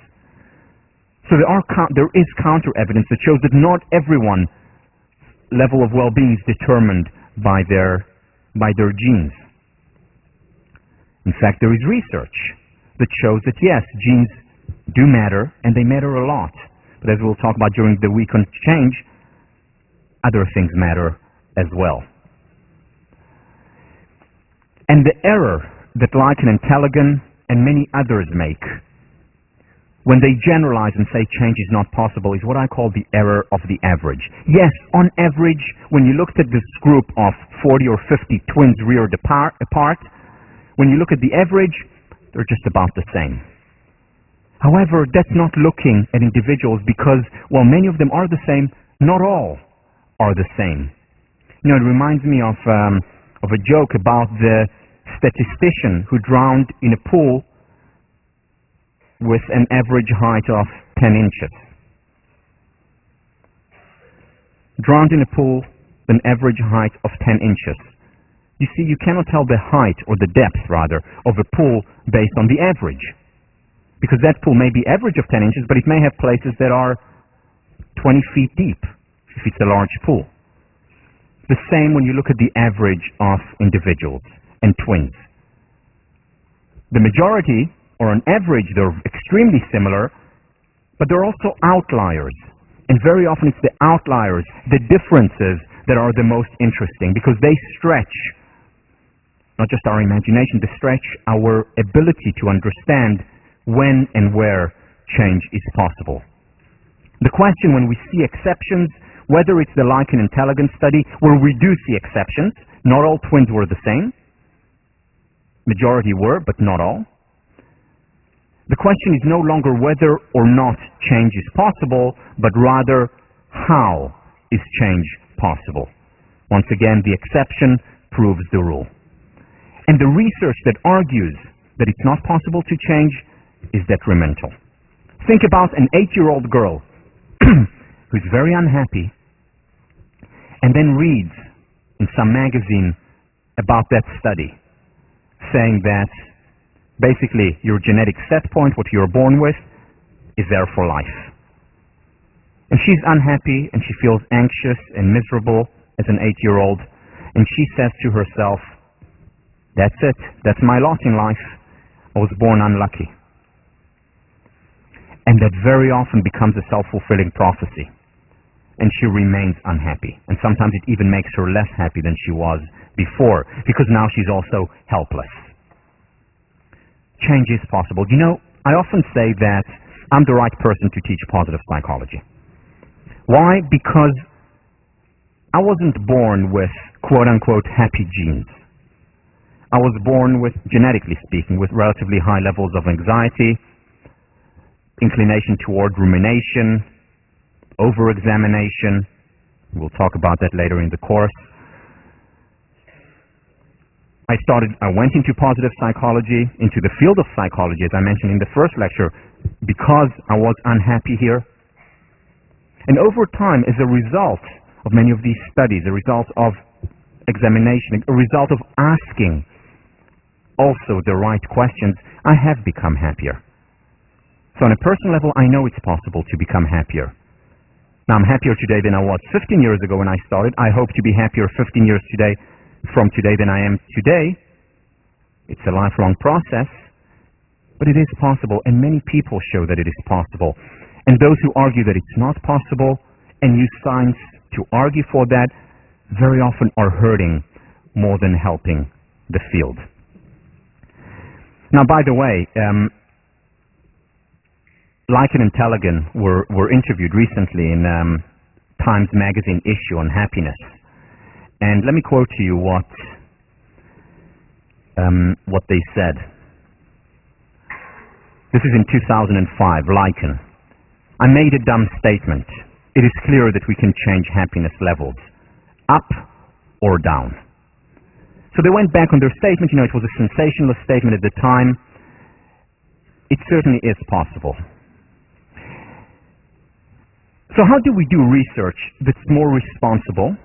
So there is counter-evidence that shows that not everyone's level of well-being is determined by their genes. In fact, there is research that shows that yes, genes do matter, and they matter a lot. But as we'll talk about during the week on change, other things matter as well. And the error that Lycan and Tellegen and many others make when they generalize and say change is not possible is what I call the error of the average. Yes, on average, when you looked at this group of 40 or 50 twins reared apart, when you look at the average, they're just about the same. However, that's not looking at individuals because, while many of them are the same, not all are the same. You know, it reminds me of a joke about the statistician who drowned in a pool with an average height of 10 inches. Drowned in a pool with an average height of 10 inches. You see, you cannot tell the height, or the depth rather, of a pool based on the average. Because that pool may be average of 10 inches, but it may have places that are 20 feet deep, if it's a large pool. The same when you look at the average of individuals and twins. The majority, or on average, they're extremely similar, but there are also outliers. And very often it's the outliers, the differences, that are the most interesting, because they stretch not just our imagination, they stretch our ability to understand when and where change is possible. The question when we see exceptions, whether it's the Lichen and Tellegen study, where we do see exceptions, not all twins were the same, majority were, but not all. The question is no longer whether or not change is possible, but rather how is change possible. Once again, the exception proves the rule. And the research that argues that it's not possible to change is detrimental. Think about an 8-year-old girl who's very unhappy and then reads in some magazine about that study, saying that basically your genetic set point, what you're born with, is there for life. And she's unhappy and she feels anxious and miserable as an 8-year-old, and she says to herself, that's it, that's my lot in life, I was born unlucky. And that very often becomes a self-fulfilling prophecy, and she remains unhappy, and sometimes it even makes her less happy than she was before, because now she's also helpless. Change is possible. You know, I often say that I'm the right person to teach positive psychology. Why? Because I wasn't born with quote-unquote happy genes. I was born with, genetically speaking, with relatively high levels of anxiety, inclination toward rumination, over-examination. We'll talk about that later in the course. I went into positive psychology, into the field of psychology, as I mentioned in the first lecture, because I was unhappy here. And over time, as a result of many of these studies, a result of examination, a result of asking also the right questions, I have become happier. So on a personal level, I know it's possible to become happier. Now, I'm happier today than I was 15 years ago when I started. I hope to be happier 15 years from today than I am today. It's a lifelong process, but it is possible, and many people show that it is possible. And those who argue that it's not possible and use science to argue for that very often are hurting more than helping the field. Now, by the way, Lichen and Tellegen were interviewed recently in Times Magazine issue on happiness. And let me quote to you what they said. This is in 2005, Lichen. I made a dumb statement. It is clear that we can change happiness levels, up or down. So they went back on their statement. You know, it was a sensationalist statement at the time. It certainly is possible. So how do we do research that's more responsible,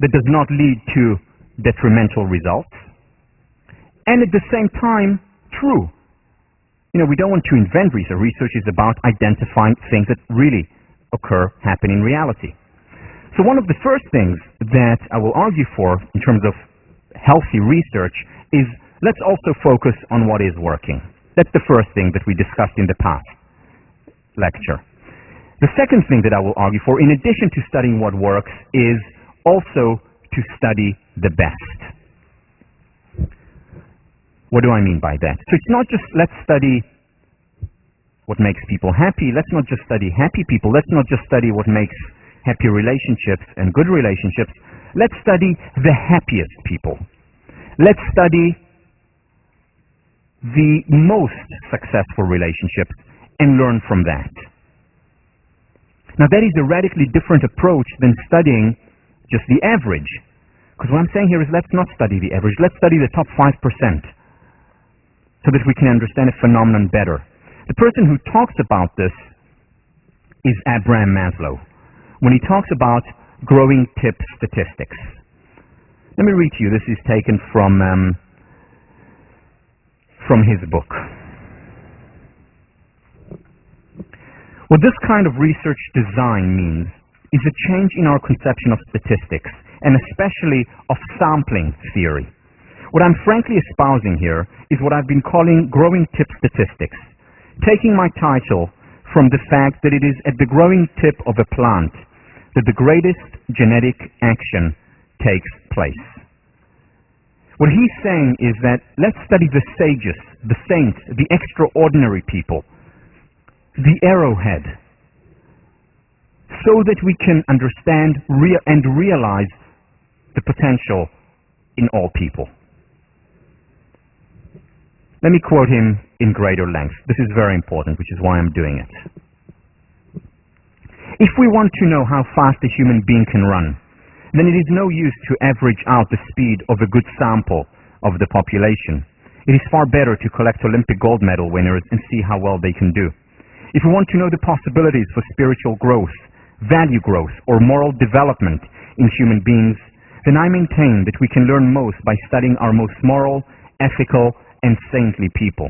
that does not lead to detrimental results, and at the same time, true? You know, we don't want to invent research. Research is about identifying things that really happen in reality. So one of the first things that I will argue for in terms of healthy research is let's also focus on what is working. That's the first thing that we discussed in the past lecture. The second thing that I will argue for, in addition to studying what works, is also to study the best. What do I mean by that? So it's not just let's study what makes people happy. Let's not just study happy people. Let's not just study what makes happy relationships and good relationships. Let's study the happiest people. Let's study the most successful relationships and learn from that. Now that is a radically different approach than studying just the average. Because what I'm saying here is let's not study the average. Let's study the top 5% so that we can understand a phenomenon better. The person who talks about this is Abraham Maslow when he talks about growing tip statistics. Let me read to you. This is taken from his book. What this kind of research design means is a change in our conception of statistics, and especially of sampling theory. What I'm frankly espousing here is what I've been calling growing tip statistics, taking my title from the fact that it is at the growing tip of a plant that the greatest genetic action takes place. What he's saying is that let's study the sages, the saints, the extraordinary people, the arrowhead, so that we can understand and realize the potential in all people. Let me quote him in greater length. This is very important, which is why I'm doing it. If we want to know how fast a human being can run, then it is no use to average out the speed of a good sample of the population. It is far better to collect Olympic gold medal winners and see how well they can do. If we want to know the possibilities for spiritual growth, value growth, or moral development in human beings, then I maintain that we can learn most by studying our most moral, ethical, and saintly people.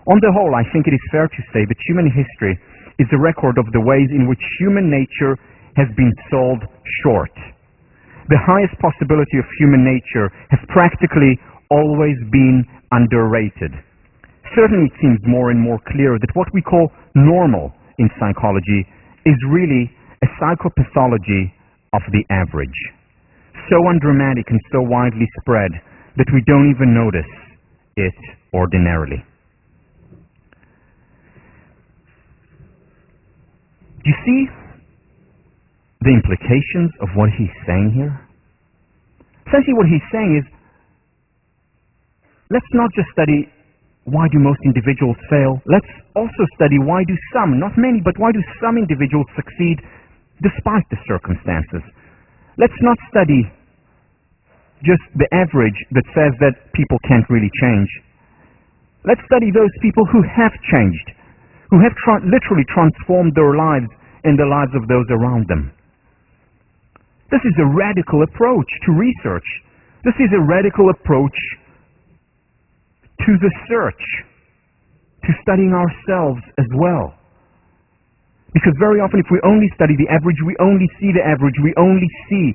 On the whole, I think it is fair to say that human history is a record of the ways in which human nature has been sold short. The highest possibility of human nature has practically always been underrated. Certainly it seems more and more clear that what we call normal in psychology is really a psychopathology of the average, so undramatic and so widely spread that we don't even notice it ordinarily. Do you see the implications of what he's saying here? Essentially what he's saying is, let's not just study why do most individuals fail. Let's also study why do some, not many, but why do some individuals succeed despite the circumstances. Let's not study just the average that says that people can't really change. Let's study those people who have changed, who have literally transformed their lives and the lives of those around them. This is a radical approach to research. This is a radical approach to the search, to studying ourselves as well. Because very often if we only study the average, we only see the average, we only see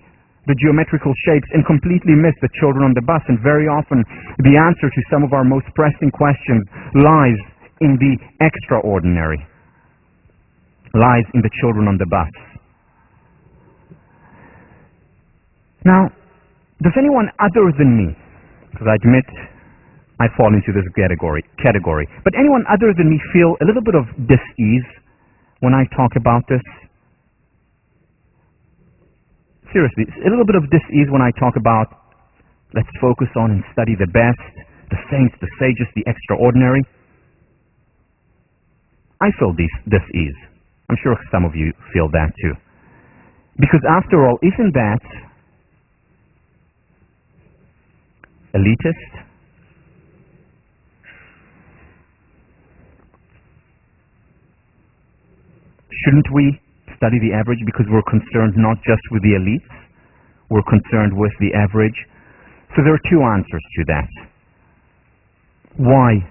the geometrical shapes and completely miss the children on the bus. And very often the answer to some of our most pressing questions lies in the extraordinary, lies in the children on the bus. Now, does anyone other than me, because I admit I fall into this category, but anyone other than me feel a little bit of dis-ease when I talk about this? Seriously, a little bit of dis-ease when I talk about let's focus on and study the best, the saints, the sages, the extraordinary. I feel dis-ease. I'm sure some of you feel that too. Because after all, isn't that elitist? Shouldn't we study the average because we're concerned not just with the elites, we're concerned with the average? So there are two answers to that. Why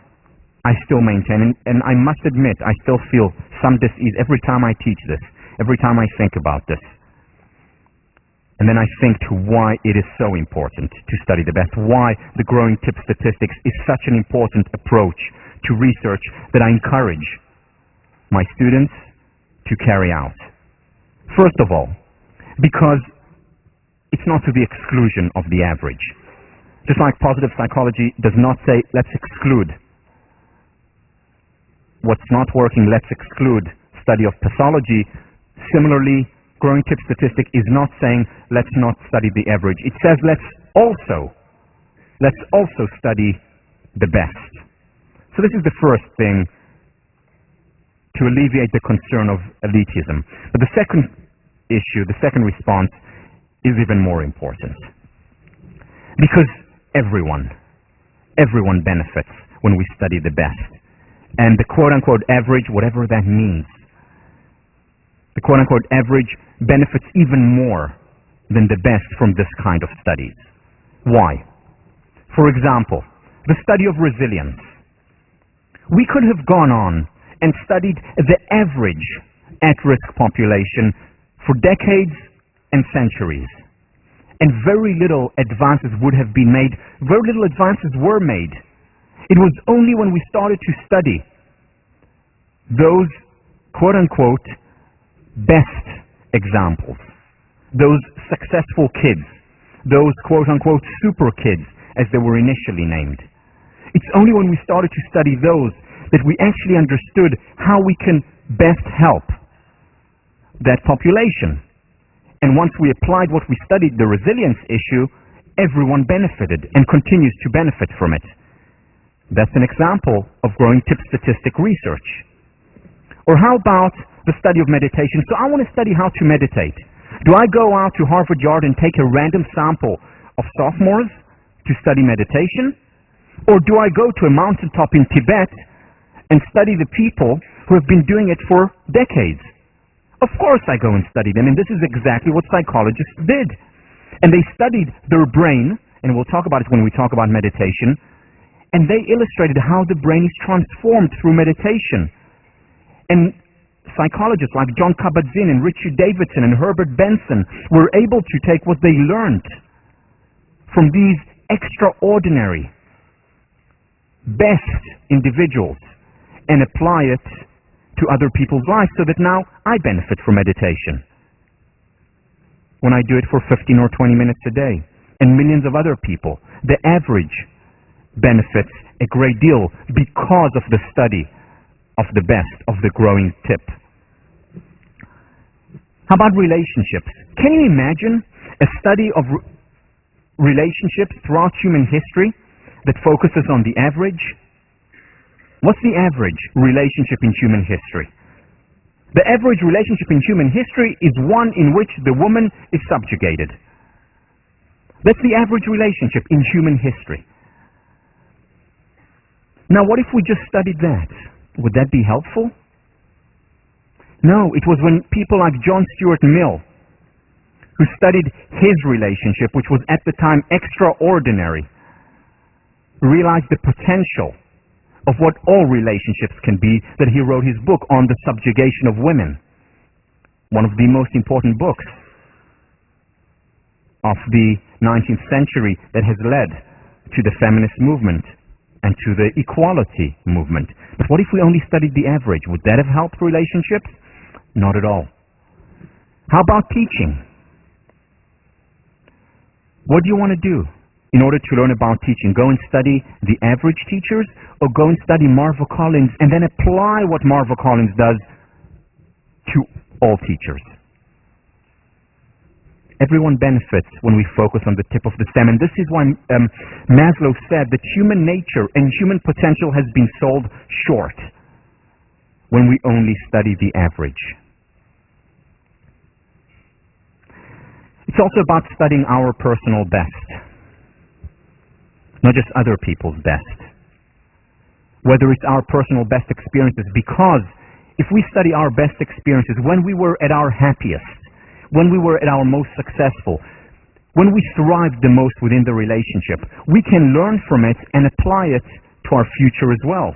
I still maintain, and I must admit, I still feel some dis-ease every time I teach this, every time I think about this. And then I think to why it is so important to study the best, why the growing tip statistics is such an important approach to research that I encourage my students to carry out. First of all, because it's not to the exclusion of the average. Just like positive psychology does not say, let's exclude what's not working, let's exclude study of pathology. Similarly, growing tip statistic is not saying let's not study the average. It says let's also study the best. So this is the first thing to alleviate the concern of elitism. But the second issue, the second response, is even more important. Because everyone benefits when we study the best. And the quote-unquote average, whatever that means, the quote-unquote average benefits even more than the best from this kind of studies. Why? For example, the study of resilience. We could have gone on and studied the average at-risk population for decades and centuries. And very little advances would have been made. Very little advances were made. It was only when we started to study those quote-unquote best examples, those successful kids, those quote-unquote super kids, as they were initially named. It's only when we started to study those that we actually understood how we can best help that population. And once we applied what we studied, the resilience issue, everyone benefited and continues to benefit from it. That's an example of growing tip statistic research. Or how about the study of meditation? So I want to study how to meditate. Do I go out to Harvard Yard and take a random sample of sophomores to study meditation? Or do I go to a mountaintop in Tibet and study the people who have been doing it for decades? Of course I go and study them, and this is exactly what psychologists did. And they studied their brain, and we'll talk about it when we talk about meditation, and they illustrated how the brain is transformed through meditation. And psychologists like John Kabat-Zinn and Richard Davidson and Herbert Benson were able to take what they learned from these extraordinary, best individuals and apply it to other people's lives, so that now I benefit from meditation when I do it for 15 or 20 minutes a day, and millions of other people. The average benefits a great deal because of the study of the best, of the growing tip. How about relationships? Can you imagine a study of relationships throughout human history that focuses on the average? What's the average relationship in human history? The average relationship in human history is one in which the woman is subjugated. That's the average relationship in human history. Now, what if we just studied that? Would that be helpful? No, it was when people like John Stuart Mill, who studied his relationship, which was at the time extraordinary, realized the potential of what all relationships can be, that he wrote his book on the subjugation of women. One of the most important books of the 19th century that has led to the feminist movement and to the equality movement. But what if we only studied the average? Would that have helped relationships? Not at all. How about teaching? What do you want to do in order to learn about teaching? Go and study the average teachers, or go and study Marva Collins and then apply what Marva Collins does to all teachers? Everyone benefits when we focus on the tip of the stem, and this is why Maslow said that human nature and human potential has been sold short when we only study the average. It's also about studying our personal best, not just other people's best. Whether it's our personal best experiences, because if we study our best experiences when we were at our happiest, when we were at our most successful, when we thrived the most within the relationship, we can learn from it and apply it to our future as well.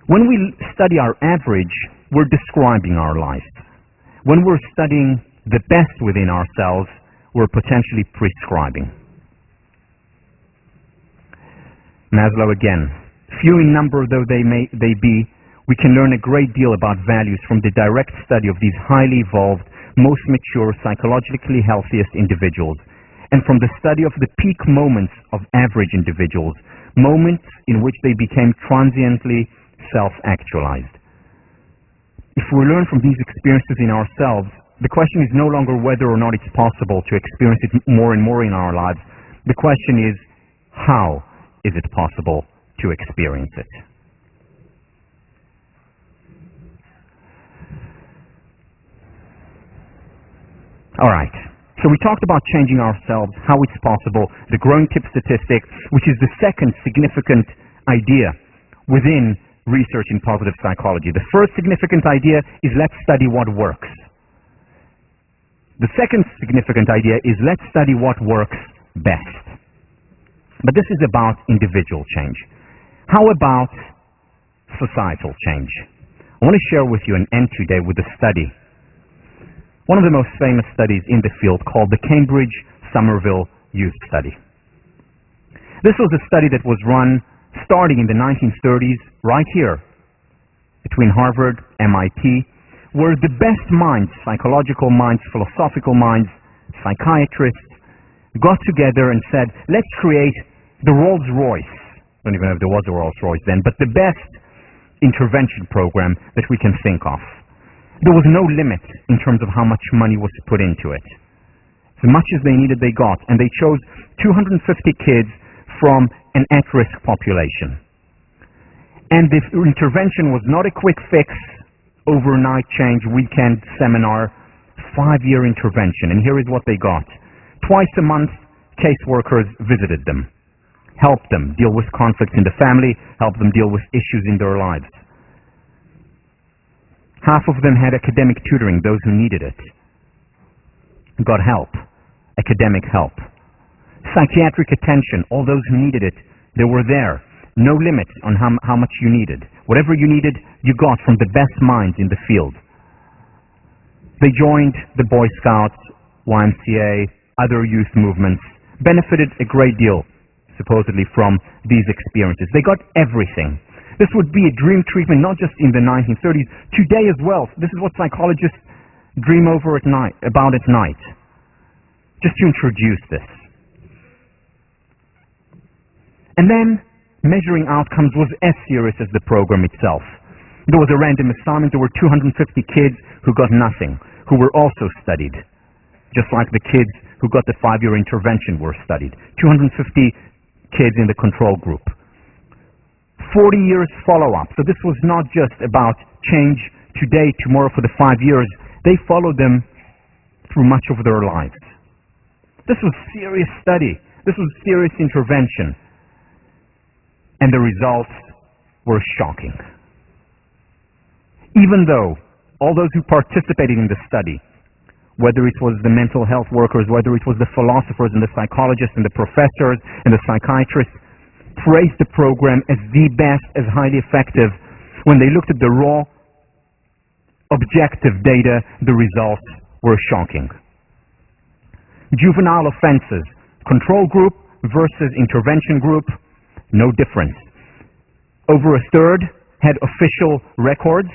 When we study our average, we're describing our life. When we're studying the best within ourselves, we're potentially prescribing. Maslow again. Few in number though they be, we can learn a great deal about values from the direct study of these highly evolved, most mature, psychologically healthiest individuals, and from the study of the peak moments of average individuals moments in which they became transiently self-actualized. If we learn from these experiences in ourselves, the question is no longer whether or not it's possible to experience it more and more in our lives. The question is, how is it possible to experience it? All right. So we talked about changing ourselves, how it's possible, the growing tip statistic, which is the second significant idea within research in positive psychology. The first significant idea is let's study what works. The second significant idea is let's study what works best. But this is about individual change. How about societal change? I want to share with you an end today with a study. One of the most famous studies in the field called the Cambridge-Somerville Youth Study. This was a study that was run starting in the 1930s right here between Harvard, MIT, where the best minds, psychological minds, philosophical minds, psychiatrists, got together and said, let's create the Rolls-Royce. I don't even know if there was a Rolls-Royce then, but the best intervention program that we can think of. There was no limit in terms of how much money was put into it. As much as they needed, they got. And they chose 250 kids from an at-risk population. And the intervention was not a quick fix, overnight change, weekend seminar, 5-year intervention. And here is what they got. Twice a month, caseworkers visited them, helped them deal with conflicts in the family, helped them deal with issues in their lives. Half of them had academic tutoring, those who needed it. Got help, academic help. Psychiatric attention, all those who needed it, they were there. No limits on how much you needed. Whatever you needed, you got from the best minds in the field. They joined the Boy Scouts, YMCA, other youth movements, benefited a great deal, supposedly, from these experiences. They got everything. This would be a dream treatment, not just in the 1930s, today as well. This is what psychologists dream about at night. Just to introduce this. And then, measuring outcomes was as serious as the program itself. There was a random assignment. There were 250 kids who got nothing, who were also studied. Just like the kids who got the 5-year intervention were studied. 250 kids in the control group. 40 years follow-up. So this was not just about change today, tomorrow for the 5 years. They followed them through much of their lives. This was serious study. This was serious intervention. And the results were shocking. Even though all those who participated in the study, whether it was the mental health workers, whether it was the philosophers and the psychologists and the professors and the psychiatrists, praised the program as the best, as highly effective. When they looked at the raw, objective data, the results were shocking. Juvenile offenses, control group versus intervention group, no difference. Over a third had official records,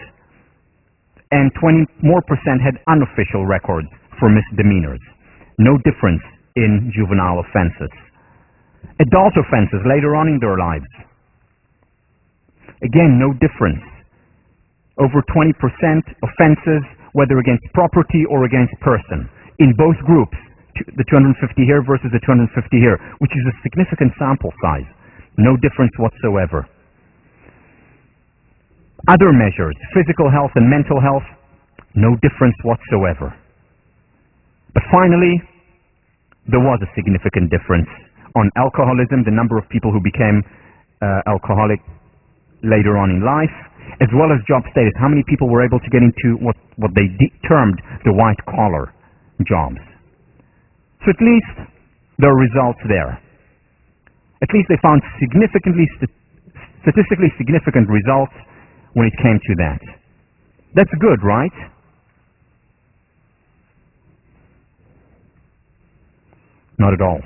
and 20% more had unofficial records for misdemeanors. No difference in juvenile offenses. Adult offenses later on in their lives. Again, no difference. Over 20% offenses, whether against property or against person. In both groups, the 250 here versus the 250 here, which is a significant sample size. No difference whatsoever. Other measures, physical health and mental health, no difference whatsoever. But finally, there was a significant difference on alcoholism, the number of people who became alcoholic later on in life, as well as job status. How many people were able to get into what they termed the white-collar jobs? So at least there are results there. At least they found statistically significant results when it came to that. That's good, right? Not at all.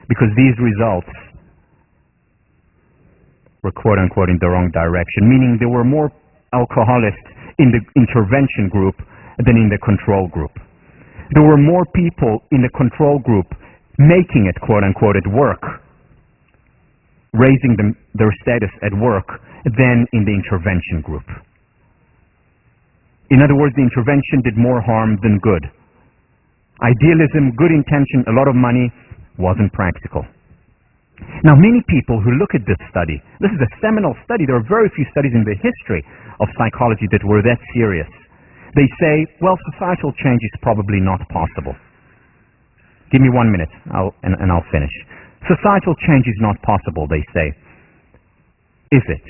Because these results were quote-unquote in the wrong direction, meaning there were more alcoholics in the intervention group than in the control group. There were more people in the control group making it quote-unquote at work raising their status at work than in the intervention group. In other words, the intervention did more harm than good. Idealism, good intention, a lot of money, wasn't practical. Now, many people who look at this study, this is a seminal study. There are very few studies in the history of psychology that were that serious. They say, well, societal change is probably not possible. Give me 1 minute, and I'll finish. Societal change is not possible, they say. Is it?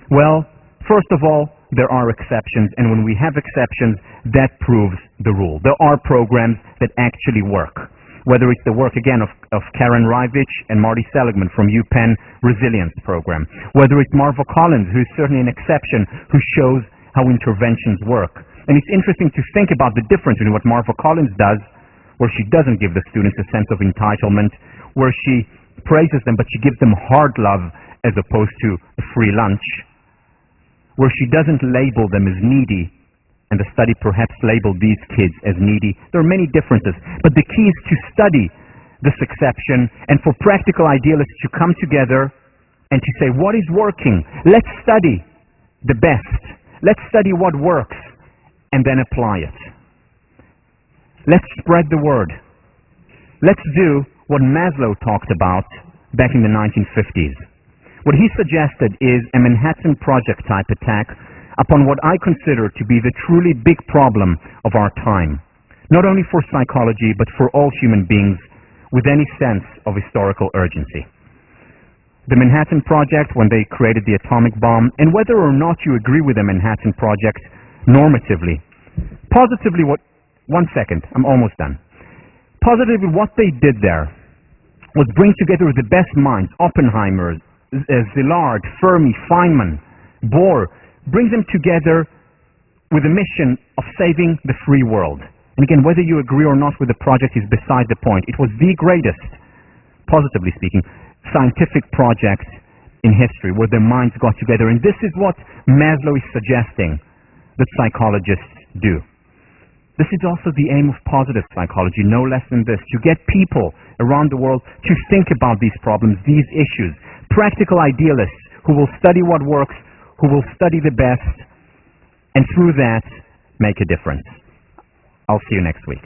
Well, first of all, there are exceptions, and when we have exceptions, that proves the rule. There are programs that actually work. Whether it's the work, again, of Karen Rivich and Marty Seligman from UPenn Resilience Program. Whether it's Marva Collins, who's certainly an exception, who shows how interventions work. And it's interesting to think about the difference in what Marva Collins does, where she doesn't give the students a sense of entitlement, where she praises them, but she gives them hard love as opposed to a free lunch, where she doesn't label them as needy, and the study perhaps labeled these kids as needy. There are many differences, but the key is to study this exception and for practical idealists to come together and to say, what is working? Let's study the best. Let's study what works and then apply it. Let's spread the word. Let's do what Maslow talked about back in the 1950s. What he suggested is a Manhattan Project type attack upon what I consider to be the truly big problem of our time, not only for psychology, but for all human beings with any sense of historical urgency. The Manhattan Project, when they created the atomic bomb, and whether or not you agree with the Manhattan Project normatively, positively one second, I'm almost done. Positively, what they did there was bring together the best minds, Oppenheimer, Szilard, Fermi, Feynman, Bohr, brings them together with a mission of saving the free world. And again, whether you agree or not with the project is beside the point. It was the greatest, positively speaking, scientific project in history where their minds got together. And this is what Maslow is suggesting that psychologists do. This is also the aim of positive psychology, no less than this, to get people around the world to think about these problems, these issues. Practical idealists who will study what works, who will study the best, and through that, make a difference. I'll see you next week.